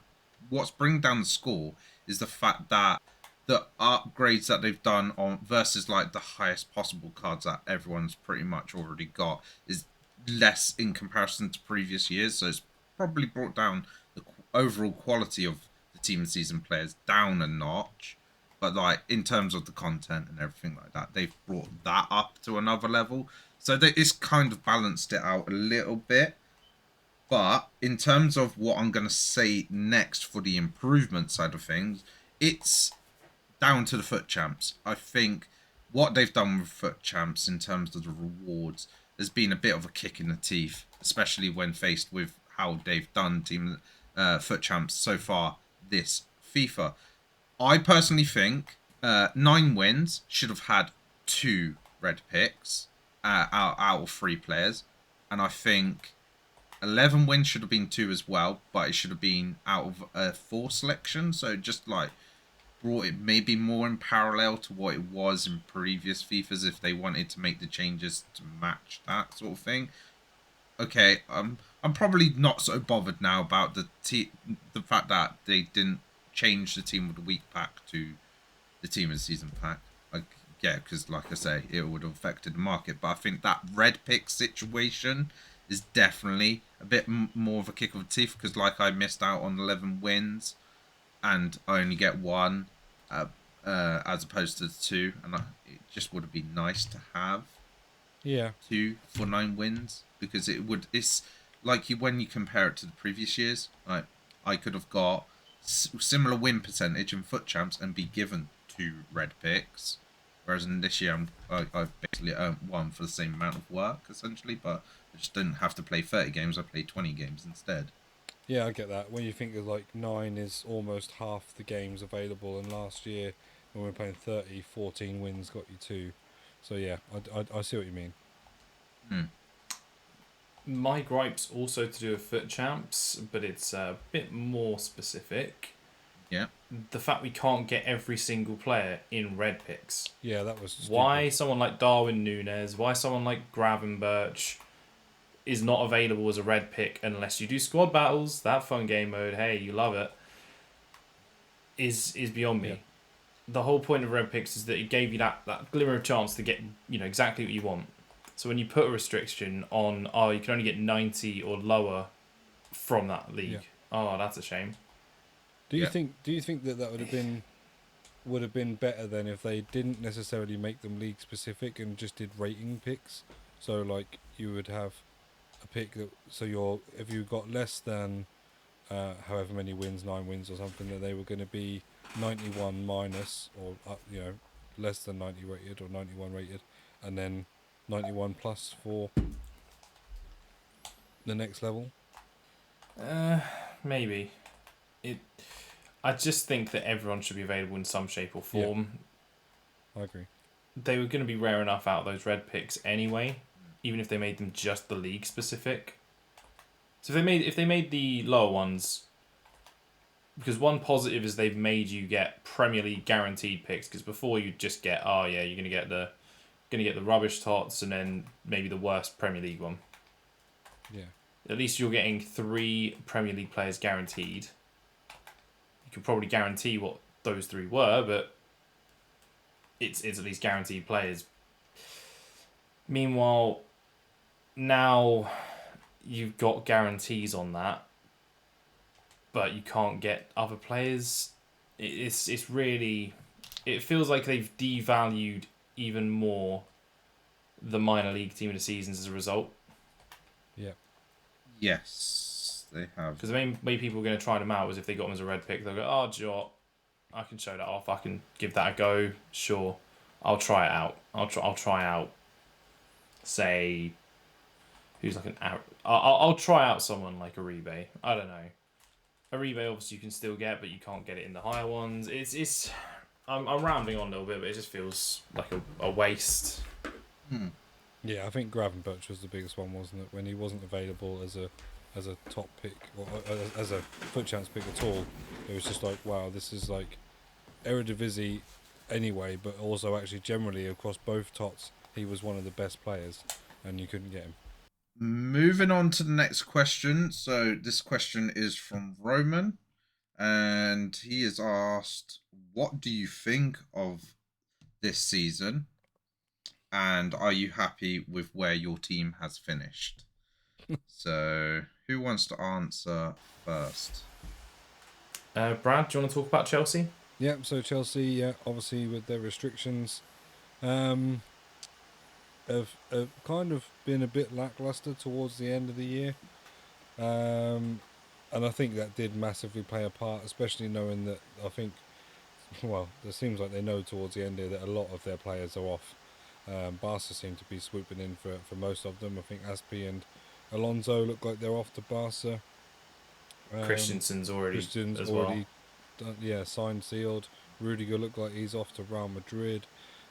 what's bringing down the score is the fact that the upgrades that they've done on versus like the highest possible cards that everyone's pretty much already got is less in comparison to previous years. So it's probably brought down the overall quality of the team and season players down a notch. But like in terms of the content and everything like that, they've brought that up to another level. So it's kind of balanced it out a little bit. But in terms of what I'm going to say next for the improvement side of things, it's down to the FUT champs. I think what they've done with FUT champs in terms of the rewards has been a bit of a kick in the teeth, especially when faced with how they've done team FUT champs so far this FIFA. I personally think 9 wins should have had 2 red picks out of 3 players, and I think 11 wins should have been 2 as well, but it should have been out of a 4 selection. So just like brought it maybe more in parallel to what it was in previous FIFAs if they wanted to make the changes to match that sort of thing. Okay, I'm probably not so bothered now about the fact that they didn't change the team of the week pack to the team of the season pack. Yeah, because like I say, it would have affected the market. But I think that red pick situation is definitely a bit more of a kick of the teeth because like I missed out on 11 wins and I only get 1 as opposed to 2, and it just would have been nice to have 2 for 9 wins because it's like when you compare it to the previous years, like I could have got similar win percentage in FUT champs and be given 2 red picks, whereas in this year I've basically earned 1 for the same amount of work essentially, but I just didn't have to play 30 games, I played 20 games instead. Yeah, I get that. When you think of like 9 is almost half the games available, and last year when we were playing 30, 14 wins got you 2. So yeah, I see what you mean. My gripe's also to do with FUT champs, but it's a bit more specific. Yeah. The fact we can't get every single player in red picks. Yeah, that was stupid. Why someone like Darwin Núñez, why someone like Gravenberch is not available as a red pick unless you do squad battles, that fun game mode, hey, you love it, is beyond me. Yeah. The whole point of red picks is that it gave you that glimmer of chance to get exactly what you want. So when you put a restriction on, you can only get 90 or lower from that league. Yeah. That's a shame. Do you think that would have been better than if they didn't necessarily make them league specific and just did rating picks? So like you would have a pick that if you got less than however many wins, 9 wins or something, that they were going to be 91 minus or less than 90 rated or 91 rated, and then 91 plus for the next level. Maybe. I just think that everyone should be available in some shape or form. Yeah. I agree. They were going to be rare enough out of those red picks anyway, even if they made them just the league specific. So if they made the lower ones because one positive is they've made you get Premier League guaranteed picks. Because before you'd just get, oh yeah, you're gonna get the rubbish tots and then maybe the worst Premier League one. Yeah. At least you're getting 3 Premier League players guaranteed. You could probably guarantee what those 3 were, but it's at least guaranteed players. Meanwhile, now you've got guarantees on that, but you can't get other players. It's really, it feels like they've devalued even more the minor league team of the seasons as a result. Yeah. Yes, they have. Because the main way people are going to try them out is if they got them as a red pick, they'll go, oh, do you know what? I can show that off. I can give that a go. Sure, I'll try it out. I'll try out. Say, who's like an. I'll try out someone like Aribe. I don't know. Aribe obviously you can still get, but you can't get it in the higher ones. It's. I'm rambling on a little bit, but it just feels like a waste. Yeah, I think Gravenberch was the biggest one, wasn't it? When he wasn't available as a top pick or as a FUT Champs pick at all, it was just like, wow, this is like Eredivisie anyway, but also actually generally across both TOTS, he was one of the best players, and you couldn't get him. Moving on to the next question. So this question is from Roman, and he has asked, what do you think of this season? And are you happy with where your team has finished? So, who wants to answer first? Brad, do you want to talk about Chelsea? Yeah, so Chelsea, obviously with their restrictions, have kind of been a bit lackluster towards the end of the year. And I think that did massively play a part, especially knowing that I think, well, it seems like they know towards the end here that a lot of their players are off. Barca seem to be swooping in for most of them. I think Aspi and Alonso look like they're off to Barca. Christensen's already as already well. done, signed, sealed. Rudiger looked like he's off to Real Madrid.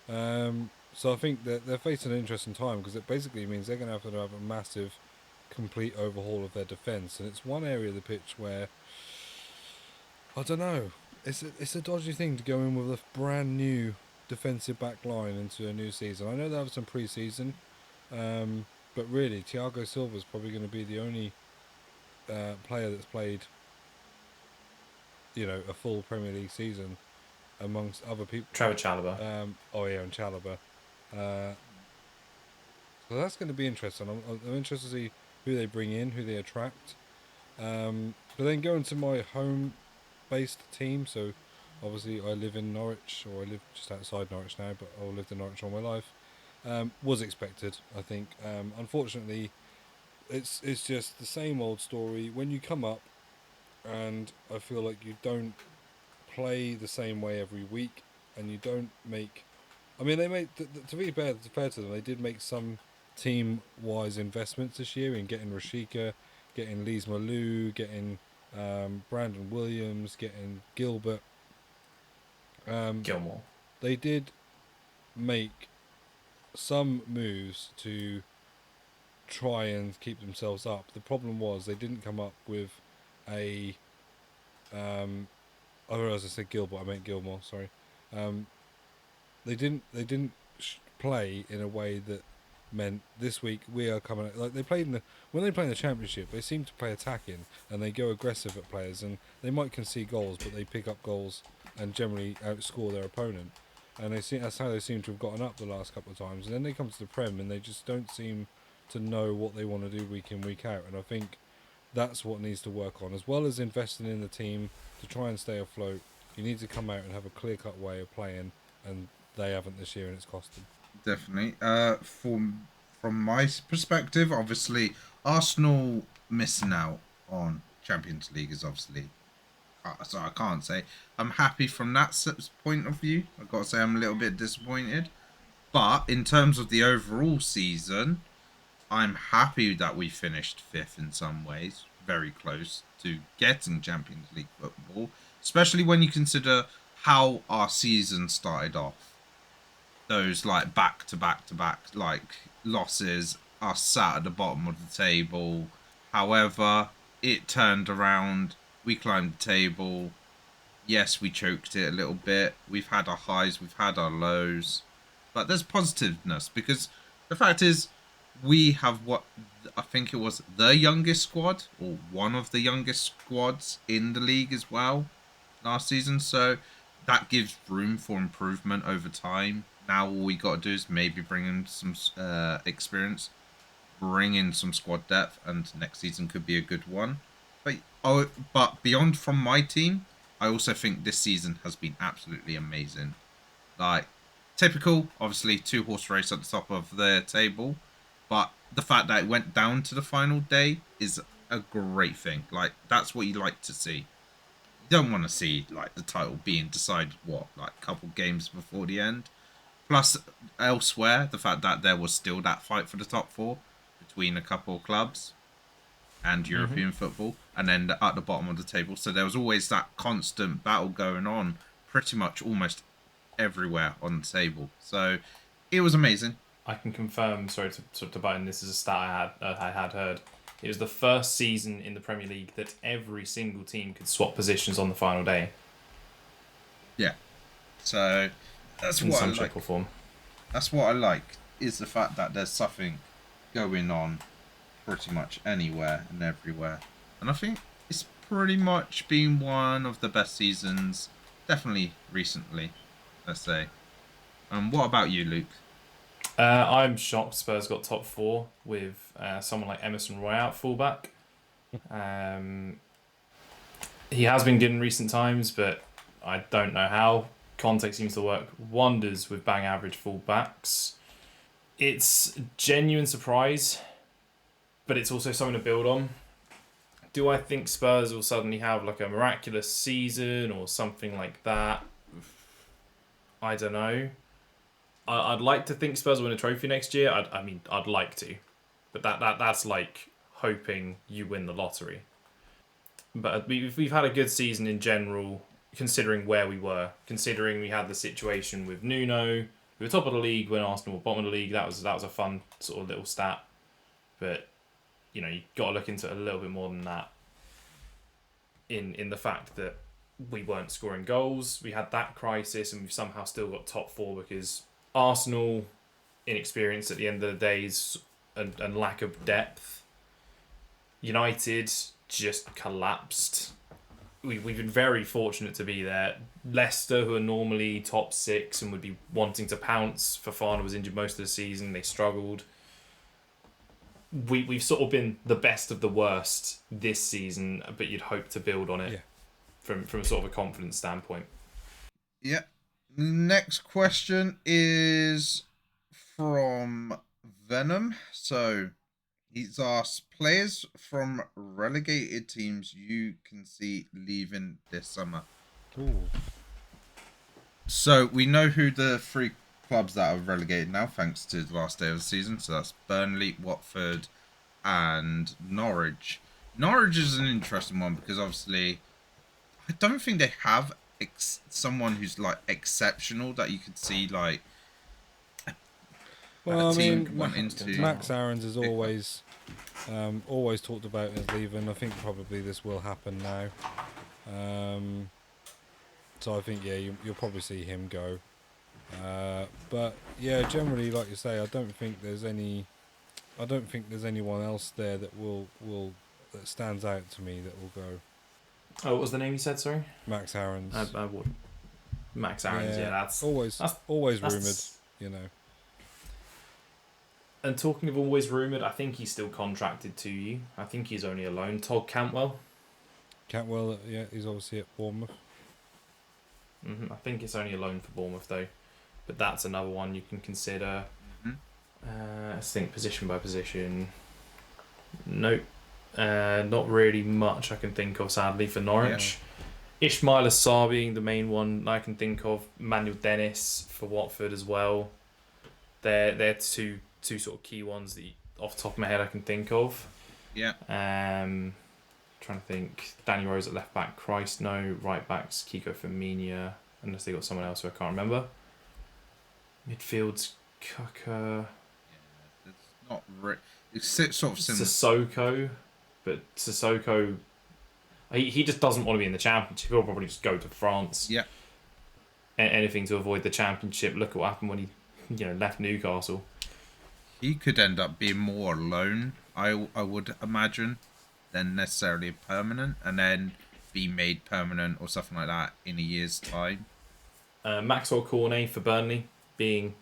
So I think that they're facing an interesting time because it basically means they're going to have a massive, complete overhaul of their defence, and it's one area of the pitch where I don't know. It's a dodgy thing to go in with a brand new defensive back line into a new season. I know they have some pre-season, but really Thiago Silva's probably going to be the only player that's played, a full Premier League season amongst other people. Trevor Chalobah. And Chalobah. So that's going to be interesting. I'm interested to see who they bring in, who they attract. But then going to my home-based team, so obviously I live in Norwich, or I live just outside Norwich now, but I've lived in Norwich all my life. Was expected, I think. Unfortunately, it's just the same old story. When you come up, and I feel like you don't play the same way every week, and you don't make. I mean, they made to be fair to them, they did make some team-wise investments this year in getting Rashika, getting Lise Malou, getting Brandon Williams, getting Gilbert. Gilmore. They did make some moves to try and keep themselves up. The problem was they didn't come up with a. I realised I said Gilbert. I meant Gilmore. Sorry. They didn't play in a way that meant this week we are coming like they played when they play in the Championship. They seem to play attacking and they go aggressive at players, and they might concede goals, but they pick up goals and generally outscore their opponent. And that's how they seem to have gotten up the last couple of times. And then they come to the Prem and they just don't seem to know what they want to do week in, week out. And I think that's what needs to work on, as well as investing in the team to try and stay afloat. You need to come out and have a clear-cut way of playing, and they haven't this year, and it's cost them. Definitely. From my perspective, obviously Arsenal missing out on Champions League is obviously. So I can't say I'm happy from that point of view. I've got to say I'm a little bit disappointed. But in terms of the overall season, I'm happy that we finished 5th in some ways. Very close to getting Champions League football. Especially when you consider how our season started off. Those like back to back like losses are sat at the bottom of the table. However, it turned around We climbed the table. Yes, we choked it a little bit. We've had our highs, we've had our lows. But there's positiveness because the fact is we have what I think it was the youngest squad or one of the youngest squads in the league as well last season. So that gives room for improvement over time. Now all we got to do is maybe bring in some experience, bring in some squad depth, and next season could be a good one. But beyond from my team, I also think this season has been absolutely amazing. Like, typical, obviously, 2-horse race at the top of the table, but the fact that it went down to the final day is a great thing. Like, that's what you like to see. You don't want to see, like, the title being decided, like, a couple games before the end. Plus, elsewhere, the fact that there was still that fight for the top 4 between a couple of clubs and European football, and then at the bottom of the table. So there was always that constant battle going on pretty much almost everywhere on the table. So it was amazing. I can confirm, sorry to butt in, this is a stat I had heard. It was the first season in the Premier League that every single team could swap positions on the final day. Yeah. So that's in what some I shape like. or form. That's what I like, is the fact that there's something going on pretty much anywhere and everywhere. And I think it's pretty much been one of the best seasons, definitely recently, let's say. What about you, Luke? I'm shocked Spurs got top 4 with someone like Emerson Royal at fullback. He has been good in recent times, but I don't know how. Conte seems to work wonders with bang average fullbacks. It's a genuine surprise, but it's also something to build on. Do I think Spurs will suddenly have like a miraculous season or something like that? I don't know. I'd like to think Spurs will win a trophy next year. I'd like to, but that's like hoping you win the lottery. But we've had a good season in general, considering where we were. Considering we had the situation with Nuno, we were top of the league when Arsenal were bottom of the league. That was a fun sort of little stat, but you got to look into it a little bit more than that. In the fact that we weren't scoring goals, we had that crisis, and we've somehow still got top 4 because Arsenal, inexperience at the end of the days, and lack of depth. United just collapsed. We've been very fortunate to be there. Leicester, who are normally top 6 and would be wanting to pounce, Fofana was injured most of the season, they struggled. We've sort of been the best of the worst this season, but you'd hope to build on it from a sort of a confidence standpoint. Yeah. Next question is from Venom. So he's asked, players from relegated teams you can see leaving this summer. Ooh. So we know who the 3 clubs that are relegated now, thanks to the last day of the season. So that's Burnley, Watford, and Norwich. Norwich is an interesting one because obviously I don't think they have someone who's like exceptional that you could see like Well, a team Max Aarons is always talked about as leaving. I think probably this will happen now. So I think you'll probably see him go. But yeah, generally, like you say, I don't think there's anyone else there that that stands out to me that will go. Oh, what was the name you said? Sorry, Max Aarons. Max Aarons. Yeah, that's always rumoured. And talking of always rumoured, I think he's still contracted to you. I think he's only a loan. Todd Cantwell. Cantwell, yeah, he's obviously at Bournemouth. I think it's only a loan for Bournemouth though, but that's another one you can consider. Let's think position by position. Nope, not really much I can think of sadly for Norwich. Yeah. Ismail Assar being the main one I can think of. Manuel Dennis for Watford as well. They're two sort of key ones that off the top of my head I can think of. Yeah. Trying to think. Danny Rose at left back. Christ no. Right backs Kiko Firmino. Unless they got someone else who I can't remember. Midfield's Kaka. Yeah, it's not. It's sort of similar. Sissoko, but Sissoko. He just doesn't want to be in the championship. He'll probably just go to France. Yeah. Anything to avoid the championship. Look at what happened when he, left Newcastle. He could end up being more alone, I would imagine, than necessarily permanent, and then be made permanent or something like that in a year's time. Maxwell Cornet for Burnley, being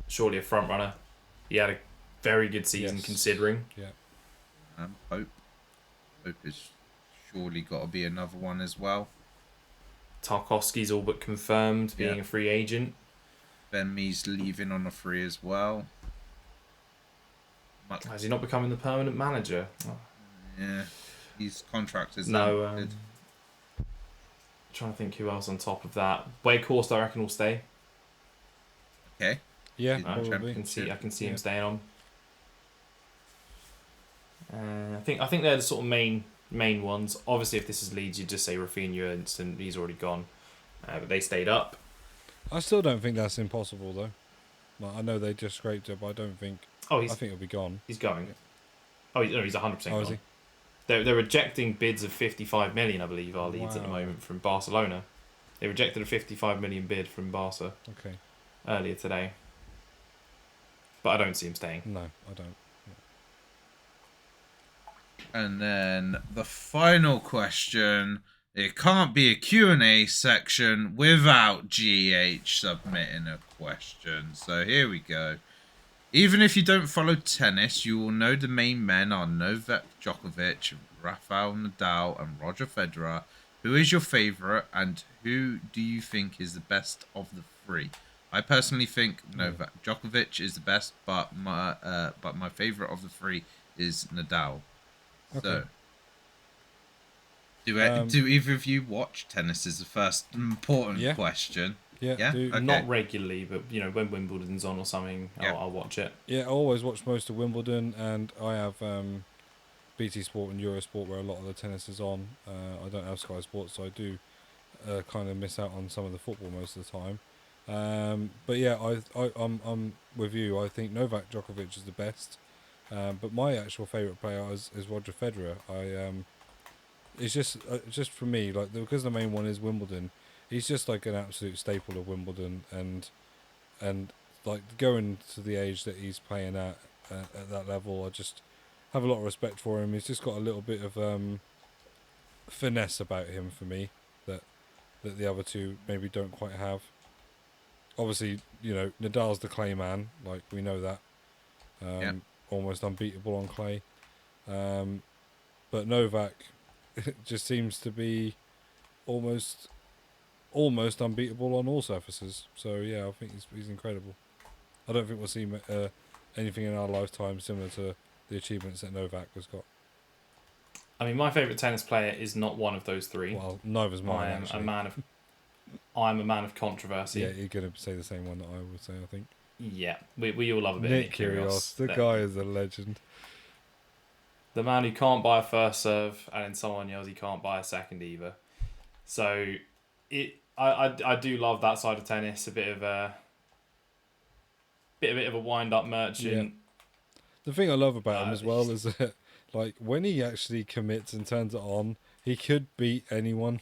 surely a front runner. He had a very good season considering. Yeah. Hope is surely got to be another one as well. Tarkowski's all but confirmed being a free agent. Ben Mee's leaving on a free as well. Has he not becoming the permanent manager? Oh. Yeah, his contract is no. Trying to think who else on top of that. Wakehorst, I reckon, will stay. Okay. Yeah, I can see him staying on. I think they're the sort of main ones. Obviously, if this is Leeds, you just say Rafinha, and he's already gone. But they stayed up. I still don't think that's impossible, though. Like, I know they just scraped it, but I don't think. I think he'll be gone. He's going. Oh, he's 100% gone. Is he? They're rejecting bids of 55 million, I believe, are Leeds at the moment from Barcelona. They rejected a 55 million bid from Barca. Okay. Earlier today. But I don't see him staying. No, I don't. And then the final question. It can't be a Q&A section without GH submitting a question. So here we go. Even if you don't follow tennis, you will know the main men are Novak Djokovic, Rafael Nadal, and Roger Federer. Who is your favourite, and who do you think is the best of the three? I personally think Novak Djokovic is the best, but my favourite of the three is Nadal. Okay. So, do either of you watch tennis? Is the first important question. Yeah. Okay. Not regularly, but when Wimbledon's on or something, I'll watch it. Yeah, I always watch most of Wimbledon, and I have BT Sport and Eurosport where a lot of the tennis is on. I don't have Sky Sports, so I do kind of miss out on some of the football most of the time. But yeah, I'm with you. I think Novak Djokovic is the best, but my actual favourite player is Roger Federer. It's just for me, like, because the main one is Wimbledon. He's just like an absolute staple of Wimbledon, and like going to the age that he's playing at that level, I just have a lot of respect for him. He's just got a little bit of finesse about him for me that the other two maybe don't quite have. Obviously, Nadal's the clay man, like we know that, almost unbeatable on clay, but Novak just seems to be almost unbeatable on all surfaces. So yeah, I think he's incredible. I don't think we'll see anything in our lifetime similar to the achievements that Novak has got. I mean, my favourite tennis player is not one of those three. Well, neither's mine. I'm a man of controversy. Yeah, you're gonna say the same one that I would say, I think. Yeah, we all love a bit Nick of Nick Kyrgios. The guy is a legend. The man who can't buy a first serve, and then someone yells he can't buy a second either. So I do love that side of tennis. A bit of a wind up merchant. Yeah. The thing I love about him as well is that, like, when he actually commits and turns it on, he could beat anyone.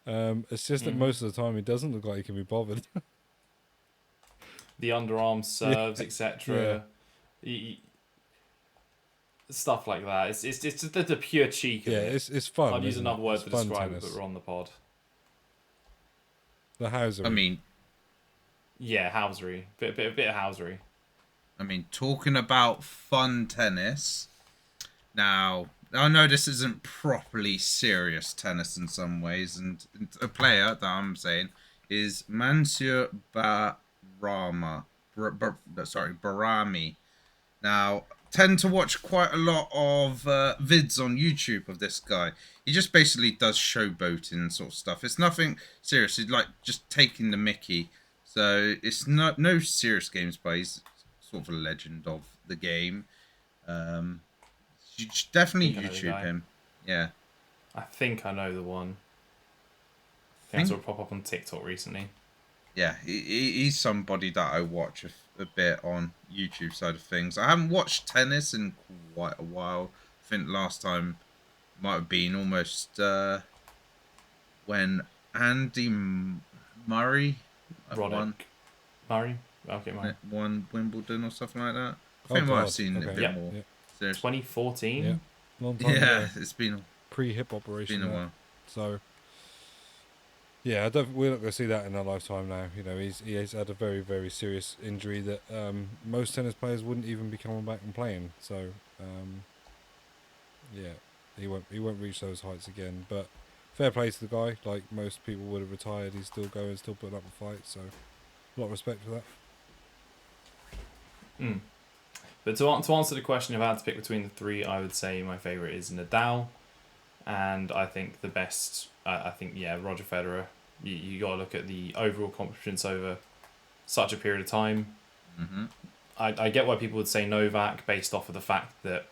It's just that most of the time he doesn't look like he can be bothered. The underarm serves, etc. Stuff like that. It's just the pure cheek of it. It's fun. I'll use another word to describe it, but we're on the pod. The housery. I mean, yeah, housery. Bit of housery. I mean, talking about fun tennis. Now, I know this isn't properly serious tennis in some ways, and a player that I'm saying is Mansur Barami. Now, tend to watch quite a lot of vids on YouTube of this guy. He just basically does showboating sort of stuff. It's nothing serious. He's like just taking the mickey. So it's no serious games, but he's sort of a legend of the game. You should definitely YouTube him. Yeah. I think I know the one. I think I saw it pop up on TikTok recently. Yeah, he's somebody that I watch a bit on YouTube side of things. I haven't watched tennis in quite a while. I think last time might have been almost when Andy Murray won Murray? Okay, Murray. won Wimbledon or something like that. I Oh think I might have God. seen a Okay. bit Yep. more. Yeah. Serious. 2014? Yeah. Long time Yeah, ago. it's been Pre-hip a operation. That. while. So. Yeah, we're not going to see that in our lifetime now. You know, he has had a very, very serious injury that most tennis players wouldn't even be coming back and playing. So, yeah, he won't reach those heights again. But fair play to the guy. Like most people would have retired, he's still going, still putting up a fight. So, a lot of respect for that. Mm. But to answer the question, if I had to pick between the three, I would say my favourite is Nadal. And I think the best, Roger Federer. You got to look at the overall competence over such a period of time. Mm-hmm. I get why people would say Novak based off of the fact that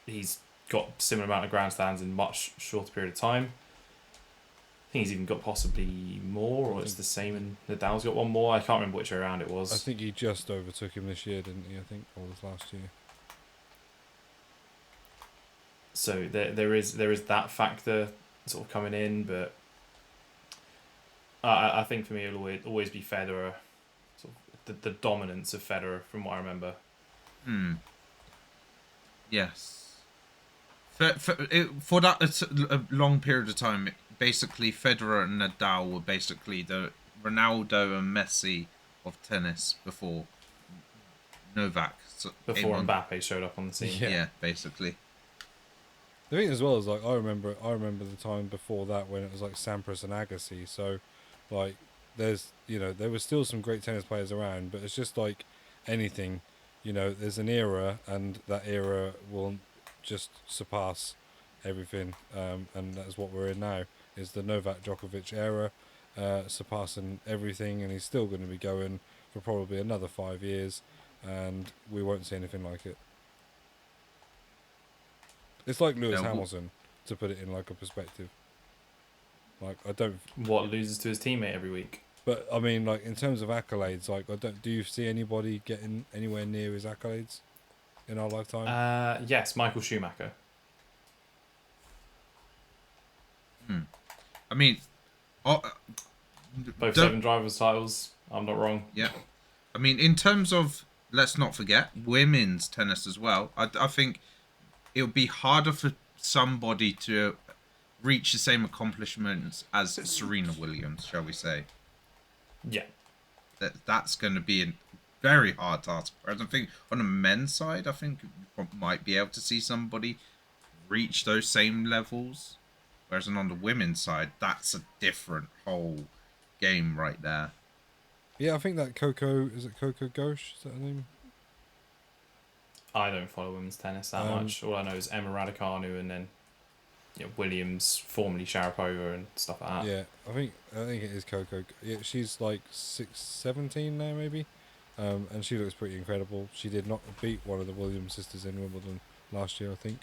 he's got similar amount of Grand Slams in much shorter period of time. I think he's even got possibly more, or it's the same, and Nadal's got one more. I can't remember which way around it was. I think he just overtook him this year, didn't he? I think, or this last year. So there is that factor sort of coming in, but I think for me it'll always be Federer, sort of the dominance of Federer from what I remember. Yes. For that a long period of time, basically Federer and Nadal were basically the Ronaldo and Messi of tennis before Novak. Before Mbappe showed up on the scene. Yeah, basically. The thing as well is like I remember the time before that when it was like Sampras and Agassi. So, like, there was still some great tennis players around, but it's just like anything, there's an era, and that era will just surpass everything, and that's what we're in now. Is the Novak Djokovic era, surpassing everything, and he's still going to be going for probably another 5 years, and we won't see anything like it. It's like Lewis Hamilton, to put it in like a perspective. Like I don't. What loses to his teammate every week? But I mean, like in terms of accolades, like I don't. Do you see anybody getting anywhere near his accolades in our lifetime? Yes, Michael Schumacher. I mean, both 7 drivers' titles. I'm not wrong. Yeah, I mean, in terms of, let's not forget women's tennis as well. I think it would be harder for somebody to reach the same accomplishments as Serena Williams, shall we say? Yeah. That's going to be a very hard task. Whereas I think on the men's side, I think you might be able to see somebody reach those same levels. Whereas on the women's side, that's a different whole game right there. Yeah, I think that Coco Gauche? Is that her name? I don't follow women's tennis that much. All I know is Emma Raducanu and then Williams, formerly Sharapova and stuff like that. Yeah, I think it is Coco. Yeah, she's like 17 now, maybe, and she looks pretty incredible. She did not beat one of the Williams sisters in Wimbledon last year, I think.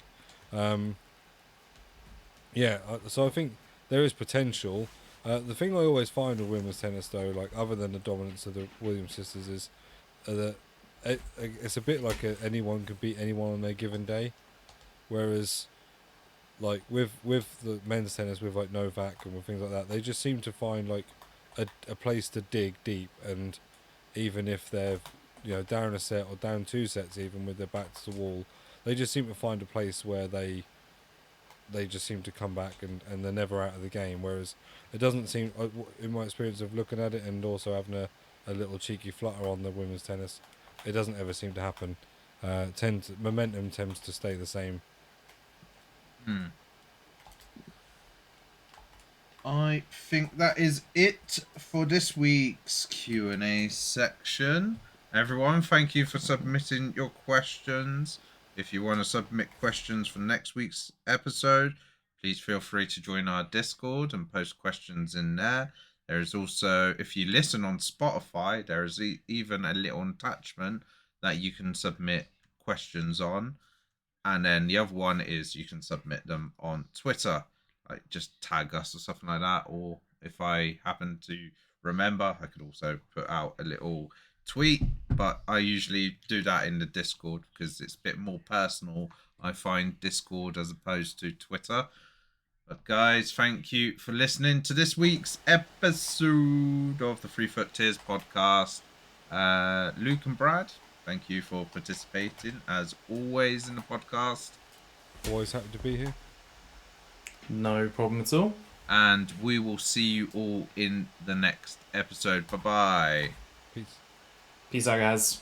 So I think there is potential. The thing I always find with women's tennis, though, like other than the dominance of the Williams sisters, is that it's a bit like anyone could beat anyone on their given day, whereas like with the men's tennis, with like Novak and with things like that, they just seem to find like a place to dig deep, and even if they're down a set or down 2 sets, even with their back to the wall, they just seem to find a place where they just seem to come back and they're never out of the game. Whereas it doesn't seem, in my experience of looking at it and also having a little cheeky flutter on the women's tennis, it doesn't ever seem to happen. Momentum tends to stay the same. I think that is it for this week's Q&A section. Everyone, thank you for submitting your questions. If you want to submit questions for next week's episode, please feel free to join our Discord and post questions in there. There is also, if you listen on Spotify, there is even a little attachment that you can submit questions on. And then the other one is you can submit them on Twitter. Like just tag us or something like that. Or if I happen to remember, I could also put out a little tweet. But I usually do that in the Discord because it's a bit more personal I find Discord as opposed to Twitter. But guys, thank you for listening to this week's episode of the 3 Foot Tiers podcast. Luke and Brad, thank you for participating as always in the podcast. Always happy to be here. No problem at all. And we will see you all in the next episode. Bye-bye. Peace. Peace out, guys.